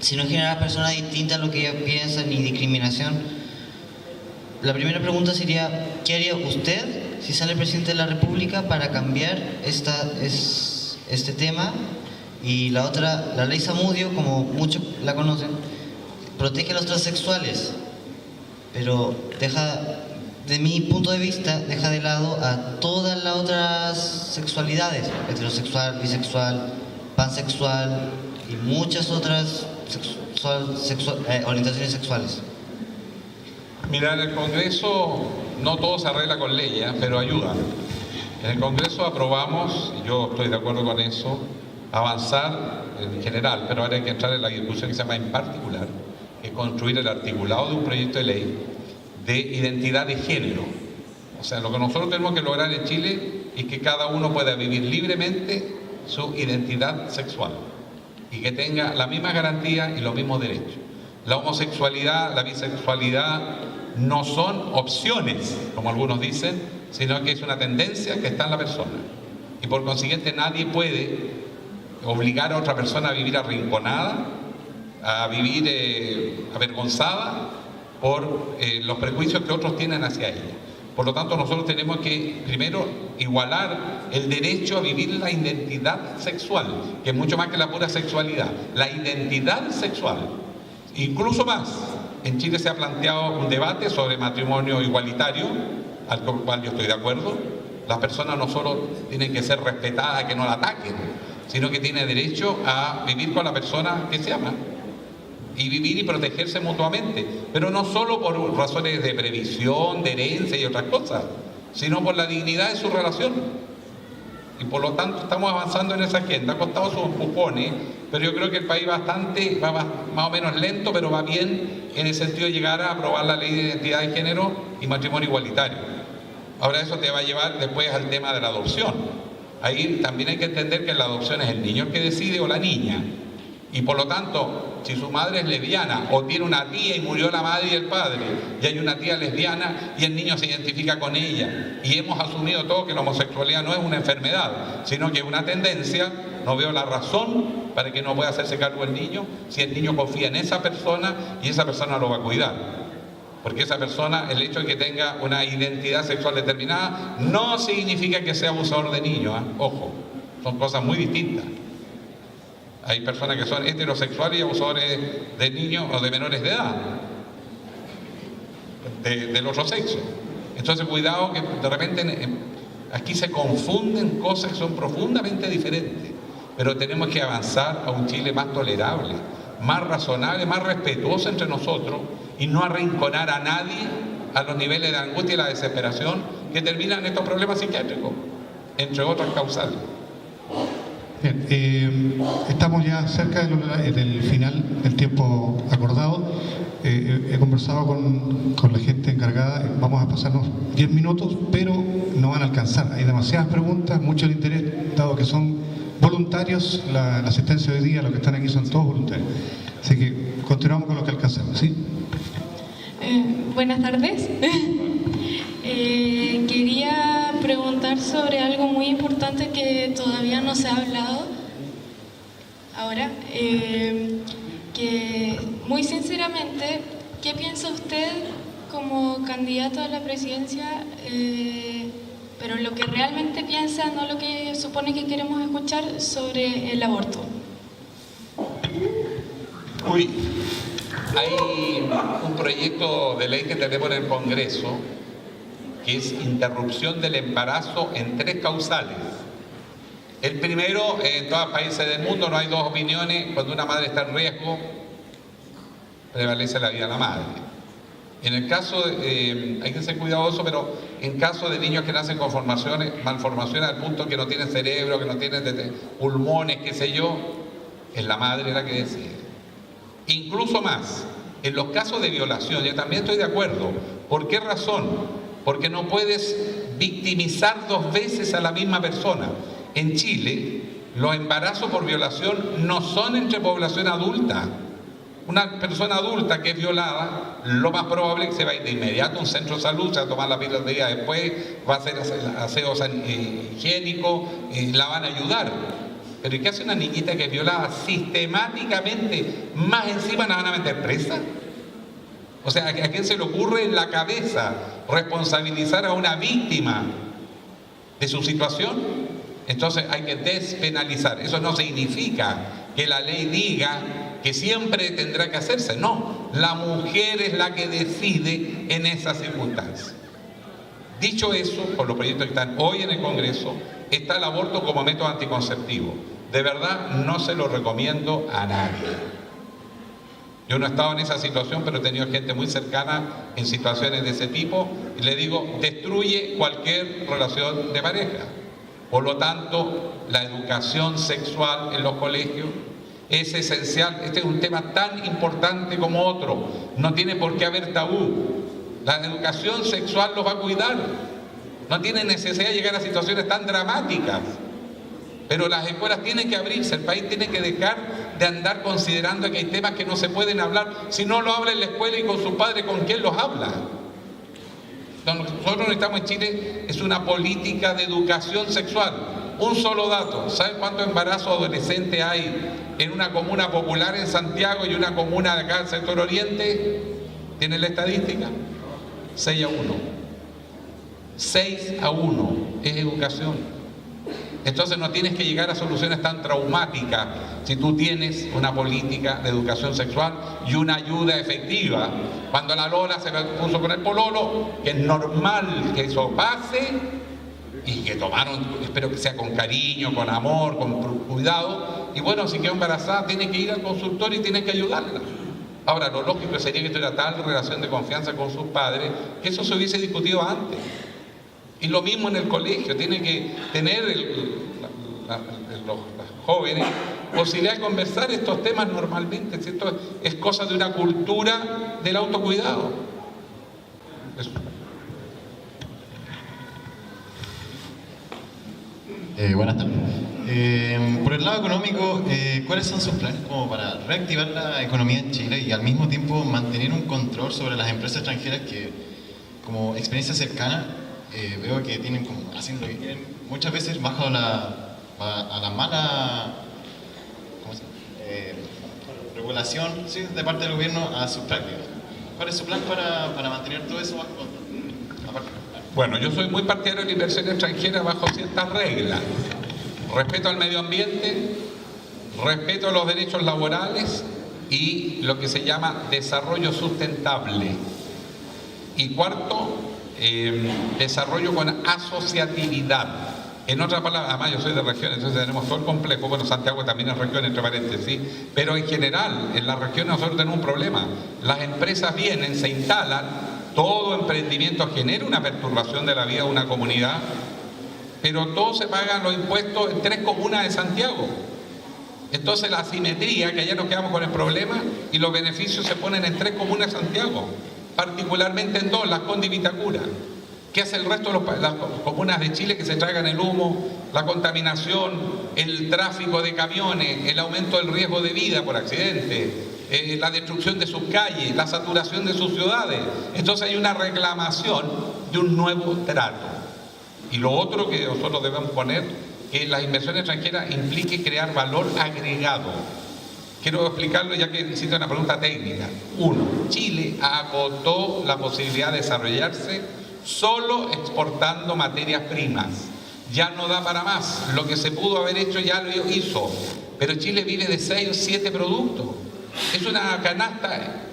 sino en general personas distintas a lo que ellas piensan y discriminación. La primera pregunta sería, ¿qué haría usted si sale presidente de la República para cambiar este tema? Y la otra, la ley Zamudio, como muchos la conocen, protege a los transexuales, pero de mi punto de vista, deja de lado a todas las otras sexualidades, heterosexual, bisexual, pansexual y muchas otras orientaciones sexuales. Mira, en el Congreso no todo se arregla con leyes, pero ayuda. En el Congreso aprobamos, y yo estoy de acuerdo con eso, avanzar en general, pero ahora hay que entrar en la discusión que se llama en particular, que es construir el articulado de un proyecto de ley de identidad de género. O sea, lo que nosotros tenemos que lograr en Chile es que cada uno pueda vivir libremente su identidad sexual y que tenga la misma garantía y los mismos derechos. La homosexualidad, la bisexualidad no son opciones, como algunos dicen, sino que es una tendencia que está en la persona. Y por consiguiente nadie puede obligar a otra persona a vivir arrinconada, a vivir avergonzada por los prejuicios que otros tienen hacia ella. Por lo tanto, nosotros tenemos que primero igualar el derecho a vivir la identidad sexual, que es mucho más que la pura sexualidad, la identidad sexual. Incluso más, en Chile se ha planteado un debate sobre matrimonio igualitario, al cual yo estoy de acuerdo. Las personas no solo tienen que ser respetadas, que no la ataquen, sino que tienen derecho a vivir con la persona que se ama. y vivir y protegerse mutuamente, pero no solo por razones de previsión, de herencia y otras cosas, sino por la dignidad de su relación. Y por lo tanto estamos avanzando en esa agenda. Ha costado sus empujones, pero yo creo que el país va más o menos lento, pero va bien en el sentido de llegar a aprobar la ley de identidad de género y matrimonio igualitario. Ahora eso te va a llevar después al tema de la adopción. Ahí también hay que entender que la adopción es el niño el que decide o la niña. Y por lo tanto, si su madre es lesbiana o tiene una tía y murió la madre y el padre, y hay una tía lesbiana y el niño se identifica con ella, y hemos asumido todo que la homosexualidad no es una enfermedad, sino que es una tendencia, no veo la razón para que no pueda hacerse cargo el niño si el niño confía en esa persona y esa persona lo va a cuidar. Porque esa persona, el hecho de que tenga una identidad sexual determinada, no significa que sea abusador de niños, ¿eh? Ojo, son cosas muy distintas. Hay personas que son heterosexuales y abusadores de niños o de menores de edad, del otro sexo. Entonces, cuidado que de repente aquí se confunden cosas que son profundamente diferentes. Pero tenemos que avanzar a un Chile más tolerable, más razonable, más respetuoso entre nosotros y no arrinconar a nadie a los niveles de angustia y la desesperación que terminan estos problemas psiquiátricos, entre otras causales. Bien, estamos ya cerca del final del tiempo acordado. He conversado con la gente encargada, vamos a pasarnos 10 minutos, pero no van a alcanzar. Hay demasiadas preguntas, mucho el interés, dado que son voluntarios, la asistencia de hoy día, los que están aquí son todos voluntarios. Así que continuamos con lo que alcanzamos, ¿sí? Buenas tardes. Quería preguntar sobre algo muy importante que todavía no se ha hablado ahora, que muy sinceramente, ¿qué piensa usted como candidato a la presidencia, pero lo que realmente piensa, no lo que supone que queremos escuchar, sobre el aborto? Uy, hay un proyecto de ley que tenemos en el Congreso que es interrupción del embarazo en 3 causales. El primero, en todos los países del mundo no hay 2 opiniones. Cuando una madre está en riesgo, prevalece la vida de la madre. En el caso, hay que ser cuidadoso, pero en caso de niños que nacen con malformaciones al punto que no tienen cerebro, que no tienen pulmones, qué sé yo, es la madre la que decide. Incluso más, en los casos de violación, yo también estoy de acuerdo. ¿Por qué razón? Porque no puedes victimizar 2 veces a la misma persona. En Chile, los embarazos por violación no son entre población adulta. Una persona adulta que es violada, lo más probable es que se va a ir de inmediato a un centro de salud, se va a tomar la píldora de día después, va a hacer aseo higiénico, la van a ayudar. Pero ¿y qué hace una niñita que es violada sistemáticamente? Más encima la van a meter presa. O sea, ¿a quién se le ocurre en la cabeza responsabilizar a una víctima de su situación? Entonces hay que despenalizar. Eso no significa que la ley diga que siempre tendrá que hacerse. No, la mujer es la que decide en esas circunstancias. Dicho eso, por los proyectos que están hoy en el Congreso, está el aborto como método anticonceptivo. De verdad, no se lo recomiendo a nadie. Yo no he estado en esa situación, pero he tenido gente muy cercana en situaciones de ese tipo y le digo, destruye cualquier relación de pareja. Por lo tanto, la educación sexual en los colegios es esencial. Este es un tema tan importante como otro. No tiene por qué haber tabú. La educación sexual los va a cuidar. No tiene necesidad de llegar a situaciones tan dramáticas. Pero las escuelas tienen que abrirse, el país tiene que dejar de andar considerando que hay temas que no se pueden hablar. Si no lo habla en la escuela y con sus padres, ¿con quién los habla? Nosotros necesitamos en Chile es una política de educación sexual. Un solo dato, ¿saben cuántos embarazos adolescentes hay en una comuna popular en Santiago y una comuna de acá del sector oriente? ¿Tienen la estadística? 6-1. 6-1 es educación. Entonces no tienes que llegar a soluciones tan traumáticas si tú tienes una política de educación sexual y una ayuda efectiva. Cuando la Lola se puso con el pololo, que es normal que eso pase y que tomaron, espero que sea con cariño, con amor, con cuidado. Y bueno, si quedó embarazada, tiene que ir al consultorio y tiene que ayudarla. Ahora, lo lógico sería que tuviera tal relación de confianza con sus padres, que eso se hubiese discutido antes. Y lo mismo en el colegio, tiene que tener los jóvenes posibilidad de conversar estos temas normalmente, ¿cierto? Es cosa de una cultura del autocuidado. Eso. Buenas tardes. Por el lado económico, ¿cuáles son sus planes como para reactivar la economía en Chile y al mismo tiempo mantener un control sobre las empresas extranjeras que, como experiencia cercana, veo que tienen como haciendo muchas veces bajo a la mala regulación, sí, de parte del gobierno a sus prácticas? ¿Cuál es su plan para mantener todo eso bajo control? Bueno, yo soy muy partidario de la inversión extranjera bajo ciertas reglas. Respeto al medio ambiente, respeto a los derechos laborales y lo que se llama desarrollo sustentable. Y cuarto, desarrollo con asociatividad. En otras palabras, además yo soy de regiones, entonces tenemos todo el complejo. Bueno, Santiago también es región, entre paréntesis, pero en general, en la región nosotros tenemos un problema. Las empresas vienen, se instalan, todo emprendimiento genera una perturbación de la vida de una comunidad, pero todos se pagan los impuestos en 3 comunas de Santiago. Entonces la asimetría, que allá nos quedamos con el problema, y los beneficios se ponen en 3 comunas de Santiago, particularmente en 2, Las Condes y Vitacura. ¿Qué hace el resto de las comunas de Chile? Que se traigan el humo, la contaminación, el tráfico de camiones, el aumento del riesgo de vida por accidente, la destrucción de sus calles, la saturación de sus ciudades. Entonces hay una reclamación de un nuevo trato. Y lo otro que nosotros debemos poner, que las inversiones extranjeras implique crear valor agregado. Quiero explicarlo ya que hiciste una pregunta técnica. 1. Chile agotó la posibilidad de desarrollarse solo exportando materias primas. Ya no da para más. Lo que se pudo haber hecho ya lo hizo. Pero Chile vive de 6 o 7 productos. Es una canasta,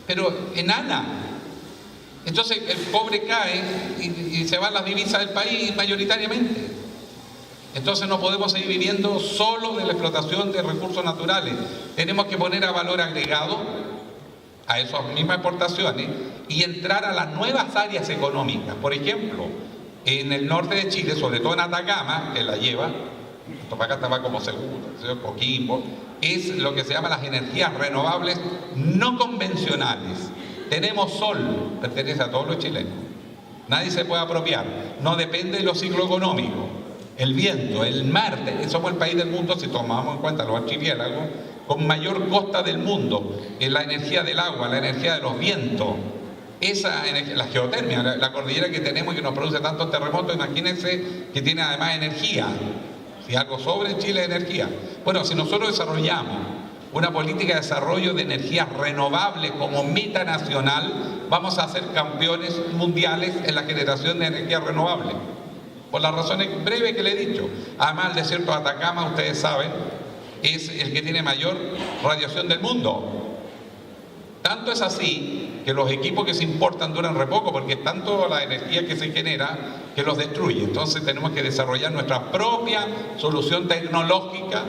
pero enana. Entonces el pobre cae y se van las divisas del país mayoritariamente. Entonces no podemos seguir viviendo solo de la explotación de recursos naturales. Tenemos que poner a valor agregado a esas mismas exportaciones y entrar a las nuevas áreas económicas. Por ejemplo, en el norte de Chile, sobre todo en Atacama, que la lleva, Antofagasta va como segundo, Coquimbo, es lo que se llama las energías renovables no convencionales. Tenemos sol, pertenece a todos los chilenos. Nadie se puede apropiar, no depende de los ciclos económicos. El viento, el mar, somos el país del mundo, si tomamos en cuenta los archipiélagos, con mayor costa del mundo, la energía del agua, la energía de los vientos, esa energía, la geotermia, la cordillera que tenemos y que nos produce tantos terremotos, imagínense que tiene además energía. Si algo sobre en Chile es energía. Bueno, si nosotros desarrollamos una política de desarrollo de energías renovables como meta nacional, vamos a ser campeones mundiales en la generación de energías renovables. Por las razones breves que le he dicho. Además, el desierto de Atacama, ustedes saben, es el que tiene mayor radiación del mundo. Tanto es así que los equipos que se importan duran re poco, porque es tanto la energía que se genera que los destruye. Entonces tenemos que desarrollar nuestra propia solución tecnológica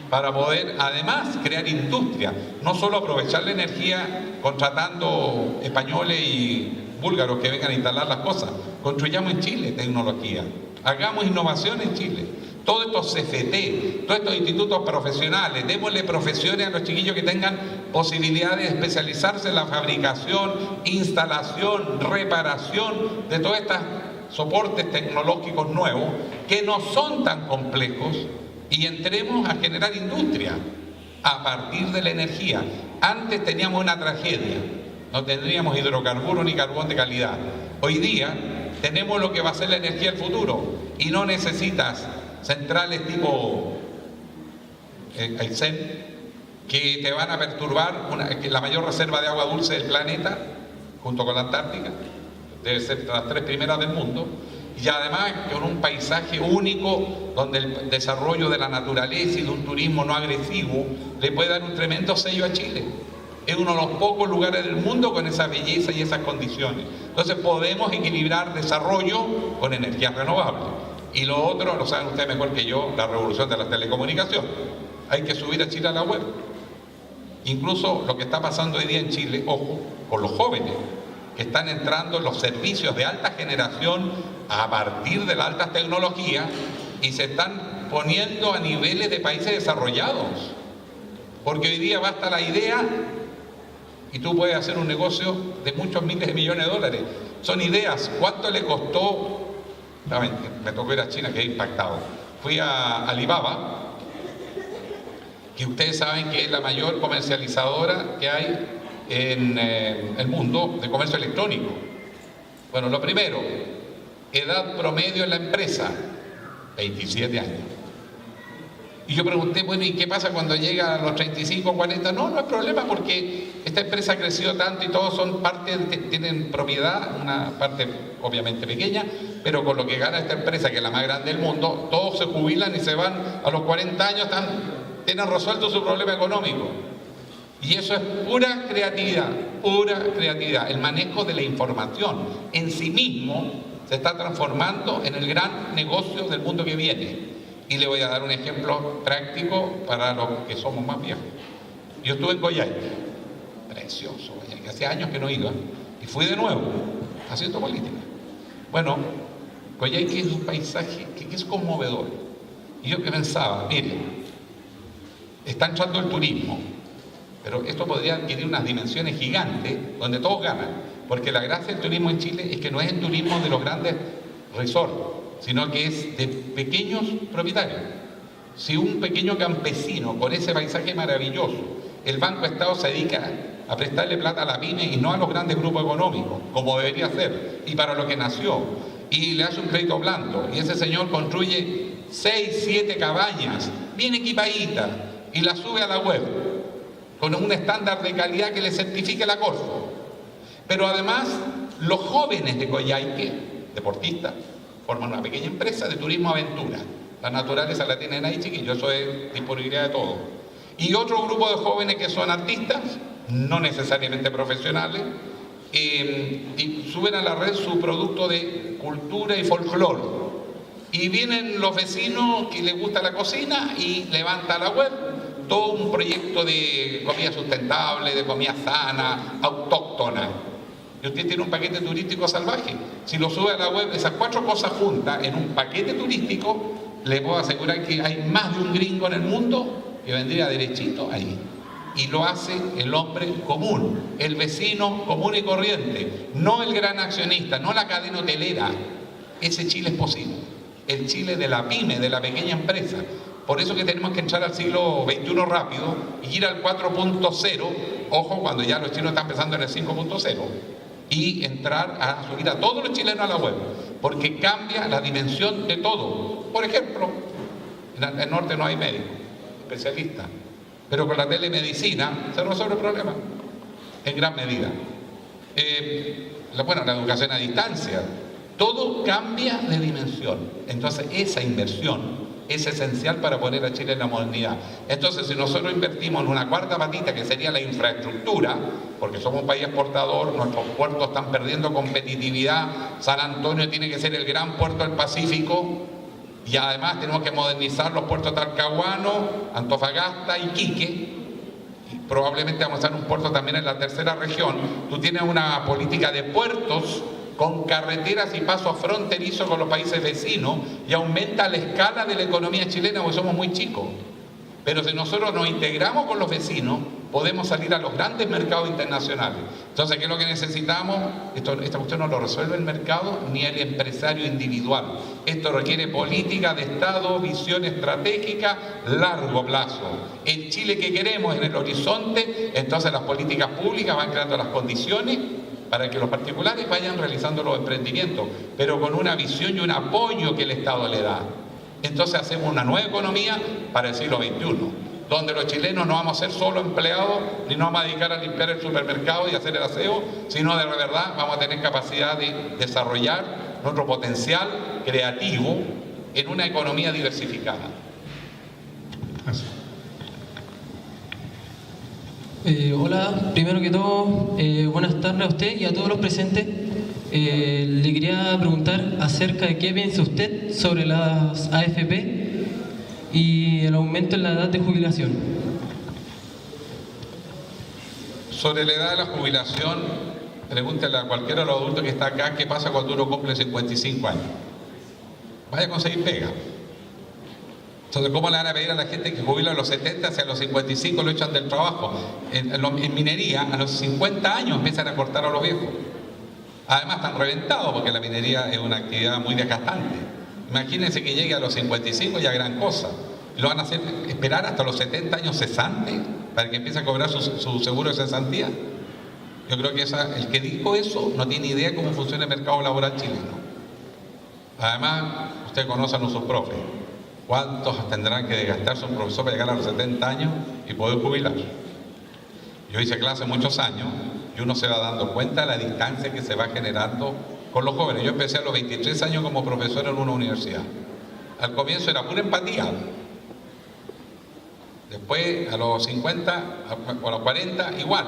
para poder además crear industria, no solo aprovechar la energía contratando españoles y búlgaros que vengan a instalar las cosas. Construyamos en Chile tecnología, hagamos innovación en Chile. Todos estos CFT, todos estos institutos profesionales, démosle profesiones a los chiquillos que tengan posibilidades de especializarse en la fabricación, instalación, reparación de todos estos soportes tecnológicos nuevos que no son tan complejos, y entremos a generar industria a partir de la energía. Antes teníamos una tragedia, no tendríamos hidrocarburos ni carbón de calidad. Hoy día tenemos lo que va a ser la energía del futuro y no necesitas centrales tipo Aysén que te van a perturbar la mayor reserva de agua dulce del planeta, junto con la Antártica, debe ser las 3 primeras del mundo, y además con un paisaje único donde el desarrollo de la naturaleza y de un turismo no agresivo le puede dar un tremendo sello a Chile. Es uno de los pocos lugares del mundo con esa belleza y esas condiciones. Entonces podemos equilibrar desarrollo con energías renovables. Y lo otro, lo saben ustedes mejor que yo, la revolución de las telecomunicaciones. Hay que subir a Chile a la web. Incluso lo que está pasando hoy día en Chile, ojo, con los jóvenes, que están entrando en los servicios de alta generación a partir de las altas tecnologías y se están poniendo a niveles de países desarrollados. Porque hoy día basta la idea y tú puedes hacer un negocio de muchos miles de millones de dólares. Son ideas. ¿Cuánto le costó? Me tocó ir a China, quedé impactado. Fui a Alibaba, que ustedes saben que es la mayor comercializadora que hay en el mundo de comercio electrónico. Bueno, lo primero, edad promedio en la empresa, 27 años. Y yo pregunté, bueno, ¿y qué pasa cuando llega a los 35 o 40? No, no hay problema, porque esta empresa ha crecido tanto y todos son parte, tienen propiedad, una parte obviamente pequeña, pero con lo que gana esta empresa, que es la más grande del mundo, todos se jubilan y se van a los 40 años, tienen resuelto su problema económico. Y eso es pura creatividad, pura creatividad. El manejo de la información en sí mismo se está transformando en el gran negocio del mundo que viene. Y le voy a dar un ejemplo práctico para los que somos más viejos. Yo estuve en Coyhaique, precioso Coyhaique, hace años que no iba, y fui de nuevo, haciendo política. Bueno, Coyhaique es un paisaje que es conmovedor. Y yo que pensaba, mire, está entrando el turismo, pero esto podría adquirir unas dimensiones gigantes donde todos ganan, porque la gracia del turismo en Chile es que no es el turismo de los grandes resorts, sino que es de pequeños propietarios. Si un pequeño campesino con ese paisaje maravilloso, el Banco Estado se dedica a prestarle plata a la pyme y no a los grandes grupos económicos, como debería ser, y para lo que nació, y le hace un crédito blando, y ese señor construye 6, 7 cabañas, bien equipaditas, y las sube a la web, con un estándar de calidad que le certifique la Corfo. Pero además, los jóvenes de Coyhaique, deportistas, forman una pequeña empresa de turismo aventura. La naturaleza la tienen ahí, chiquillos, eso es disponibilidad de todo. Y otro grupo de jóvenes que son artistas, no necesariamente profesionales, y suben a la red su producto de cultura y folclore. Y vienen los vecinos que les gusta la cocina y levantan la web todo un proyecto de comida sustentable, de comida sana, autóctona. Y usted tiene un paquete turístico salvaje. Si lo sube a la web, esas 4 cosas juntas en un paquete turístico, le puedo asegurar que hay más de un gringo en el mundo que vendría derechito ahí. Y lo hace el hombre común, el vecino común y corriente, no el gran accionista, no la cadena hotelera. Ese Chile es posible. El Chile de la pyme, de la pequeña empresa. Por eso que tenemos que entrar al siglo XXI rápido y ir al 4.0, ojo, cuando ya los chinos están pensando en el 5.0, y entrar a subir a todos los chilenos a la web, porque cambia la dimensión de todo. Por ejemplo, en el norte no hay médicos, especialistas, pero con la telemedicina se resuelve el problema, en gran medida. La educación a distancia, todo cambia de dimensión. Entonces esa inversión es esencial para poner a Chile en la modernidad. Entonces, si nosotros invertimos en una cuarta patita, que sería la infraestructura, porque somos un país exportador, nuestros puertos están perdiendo competitividad, San Antonio tiene que ser el gran puerto del Pacífico, y además tenemos que modernizar los puertos de Talcahuano, Antofagasta y Iquique, y probablemente vamos a hacer un puerto también en la tercera región. Tú tienes una política de puertos con carreteras y pasos fronterizos con los países vecinos, y aumenta la escala de la economía chilena porque somos muy chicos. Pero si nosotros nos integramos con los vecinos, podemos salir a los grandes mercados internacionales. Entonces, ¿qué es lo que necesitamos? Esta cuestión no lo resuelve el mercado ni el empresario individual. Esto requiere política de Estado, visión estratégica, largo plazo. El Chile que queremos en el horizonte, entonces las políticas públicas van creando las condiciones para que los particulares vayan realizando los emprendimientos, pero con una visión y un apoyo que el Estado le da. Entonces hacemos una nueva economía para el siglo XXI, donde los chilenos no vamos a ser solo empleados, ni nos vamos a dedicar a limpiar el supermercado y hacer el aseo, sino de verdad vamos a tener capacidad de desarrollar nuestro potencial creativo en una economía diversificada. Gracias. Hola, primero que todo, buenas tardes a usted y a todos los presentes. Le quería preguntar acerca de qué piensa usted sobre las AFP y el aumento en la edad de jubilación. Sobre la edad de la jubilación, pregúntele a cualquiera de los adultos que está acá qué pasa cuando uno cumple 55 años. Vaya a conseguir pega. Entonces, ¿cómo le van a pedir a la gente que jubila a los 70 si a los 55 lo echan del trabajo? En minería, a los 50 años empiezan a cortar a los viejos. Además están reventados porque la minería es una actividad muy desgastante. Imagínense que llegue a los 55 ya gran cosa. Lo van a hacer esperar hasta los 70 años cesantes para que empiece a cobrar su seguro de cesantía. Yo creo que el que dijo eso no tiene idea de cómo funciona el mercado laboral chileno. Además, ustedes conocen a sus profes. ¿Cuántos tendrán que desgastarse un profesor para llegar a los 70 años y poder jubilar? Yo hice clase muchos años y uno se va dando cuenta de la distancia que se va generando con los jóvenes. Yo empecé a los 23 años como profesor en una universidad. Al comienzo era pura empatía. Después, a los 50 o a los 40, igual.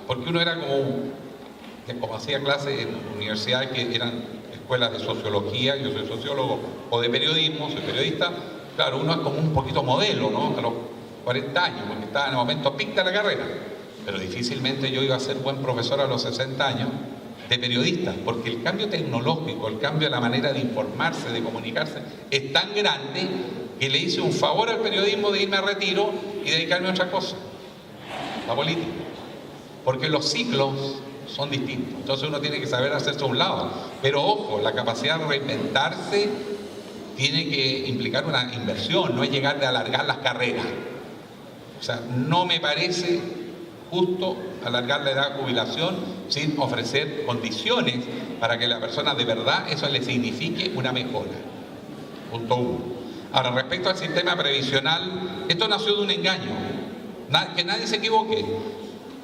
Porque uno era como hacía clases en universidades que eran escuelas de sociología, yo soy sociólogo, o de periodismo, soy periodista. Claro, uno es como un poquito modelo, ¿no? A los 40 años, porque estaba en el momento pic de la carrera. Pero difícilmente yo iba a ser buen profesor a los 60 años de periodista, porque el cambio tecnológico, el cambio de la manera de informarse, de comunicarse, es tan grande que le hice un favor al periodismo de irme a retiro y dedicarme a otra cosa, la política. Porque los ciclos son distintos, entonces uno tiene que saber hacerse a un lado. Pero ojo, la capacidad de reinventarse tiene que implicar una inversión, no es llegar de alargar las carreras. O sea, no me parece justo alargar la edad de jubilación sin ofrecer condiciones para que la persona de verdad eso le signifique una mejora. Punto 1. Ahora, respecto al sistema previsional, esto nació de un engaño. Que nadie se equivoque.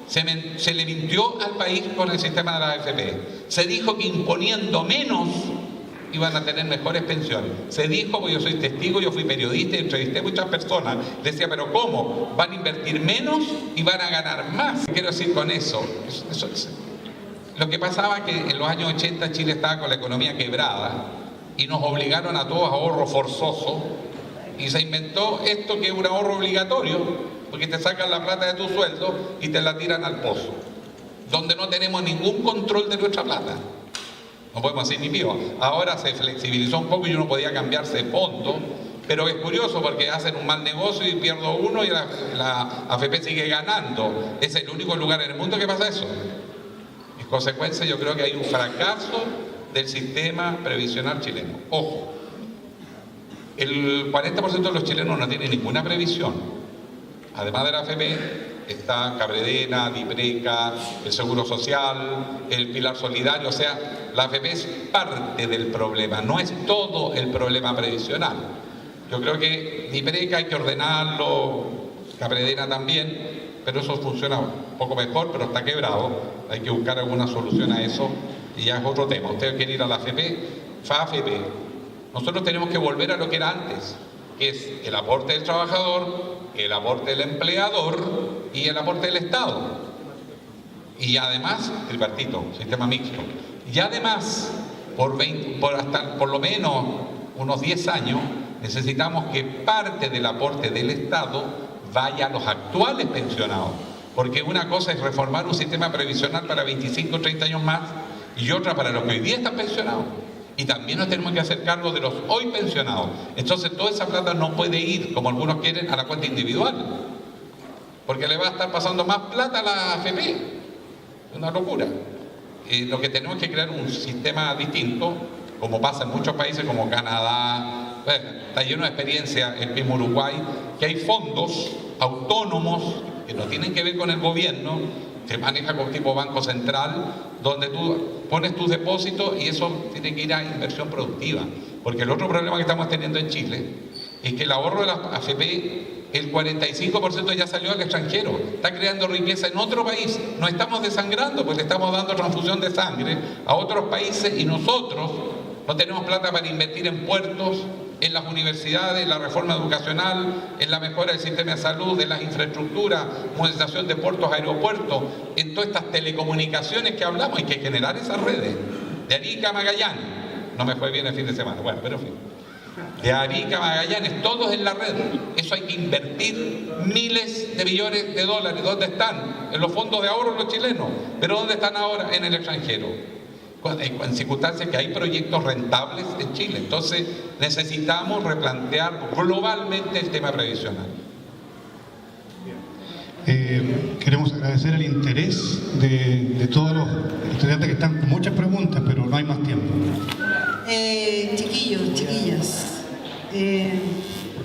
Se le mintió al país con el sistema de la AFP. Se dijo que imponiendo menos iban a tener mejores pensiones. Se dijo, porque yo soy testigo, yo fui periodista y entrevisté a muchas personas. Decía, pero ¿cómo? ¿Van a invertir menos y van a ganar más? ¿Qué quiero decir con eso? Lo que pasaba es que en los años 80 Chile estaba con la economía quebrada y nos obligaron a todos a ahorro forzoso y se inventó esto que es un ahorro obligatorio, porque te sacan la plata de tu sueldo y te la tiran al pozo, donde no tenemos ningún control de nuestra plata. No podemos decir ni pío. Ahora se flexibilizó un poco y uno podía cambiarse de fondo, pero es curioso porque hacen un mal negocio y pierdo uno y la AFP sigue ganando. Es el único lugar en el mundo que pasa eso. En consecuencia, yo creo que hay un fracaso del sistema previsional chileno. Ojo, el 40% de los chilenos no tienen ninguna previsión. Además de la AFP, está Cabredena, Dipreca, el Seguro Social, el Pilar Solidario. O sea, la AFP es parte del problema, no es todo el problema previsional. Yo creo que Dipreca hay que ordenarlo, Cabredena también, pero eso funciona un poco mejor, pero está quebrado. Hay que buscar alguna solución a eso y ya es otro tema. Ustedes quieren ir a la AFP, FAFP. Nosotros tenemos que volver a lo que era antes, que es el aporte del trabajador, el aporte del empleador y el aporte del Estado. Y además, tripartito, sistema mixto. Y además, por lo menos unos 10 años, necesitamos que parte del aporte del Estado vaya a los actuales pensionados. Porque una cosa es reformar un sistema previsional para 25 o 30 años más y otra para los que hoy día están pensionados. Y también nos tenemos que hacer cargo de los hoy pensionados. Entonces toda esa plata no puede ir, como algunos quieren, a la cuenta individual. Porque le va a estar pasando más plata a la AFP. Es una locura. Lo que tenemos es que crear un sistema distinto, como pasa en muchos países como Canadá. Está lleno de experiencia el mismo Uruguay, que hay fondos autónomos que no tienen que ver con el gobierno, se maneja con tipo banco central, donde tú pones tus depósitos y eso tiene que ir a inversión productiva. Porque el otro problema que estamos teniendo en Chile es que el ahorro de la AFP, el 45% ya salió al extranjero, está creando riqueza en otro país. No estamos desangrando, pues le estamos dando transfusión de sangre a otros países y nosotros no tenemos plata para invertir en puertos, en las universidades, en la reforma educacional, en la mejora del sistema de salud, en las infraestructuras, modernización de puertos, aeropuertos, en todas estas telecomunicaciones que hablamos. Hay que generar esas redes. De Arica a Magallanes. No me fue bien el fin de semana, bueno, pero en fin. de Arica a Magallanes, todos en la red. Eso hay que invertir miles de millones de dólares. ¿Dónde están? En los fondos de ahorro los chilenos. ¿Pero dónde están ahora? En el extranjero. En circunstancias que hay proyectos rentables en Chile. Entonces necesitamos replantear globalmente el tema previsional. Queremos agradecer el interés de todos los estudiantes que están con muchas preguntas, pero no hay más tiempo. Chiquillos, chiquillas.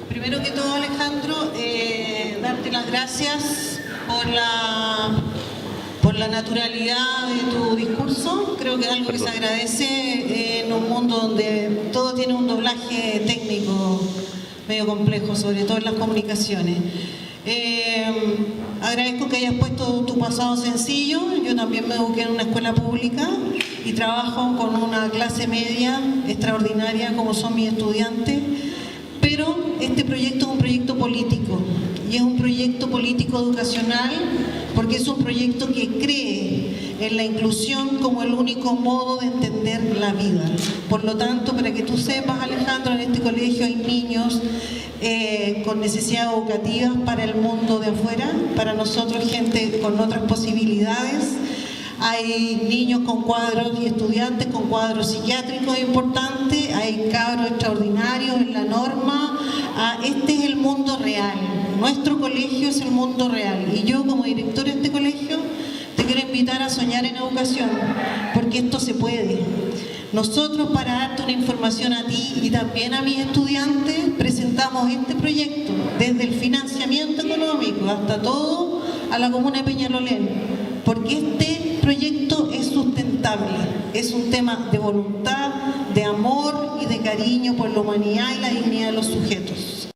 Primero que todo, Alejandro, darte las gracias por la naturalidad de tu discurso. Creo que es algo que se agradece en un mundo donde todo tiene un doblaje técnico medio complejo, sobre todo en las comunicaciones. Agradezco que hayas puesto tu pasado sencillo. Yo también me eduqué en una escuela pública y trabajo con una clase media extraordinaria como son mis estudiantes, pero este proyecto es un proyecto político y es un proyecto político educacional porque es un proyecto que cree en la inclusión como el único modo de entender la vida. Por lo tanto, para que tú sepas, Alejandro, en este colegio hay niños con necesidades educativas para el mundo de afuera, para nosotros gente con otras posibilidades. Hay niños con cuadros y estudiantes con cuadros psiquiátricos importantes, hay cabros extraordinarios en la norma. Este es el mundo real, nuestro colegio es el mundo real y yo como directora de este colegio te quiero invitar a soñar en educación, porque esto se puede. Nosotros, para darte una información a ti y también a mis estudiantes, presentamos este proyecto desde el financiamiento económico hasta todo a la comuna de Peñalolén, porque este proyecto es sustentable, es un tema de voluntad, de amor y de cariño por la humanidad y la dignidad de los sujetos.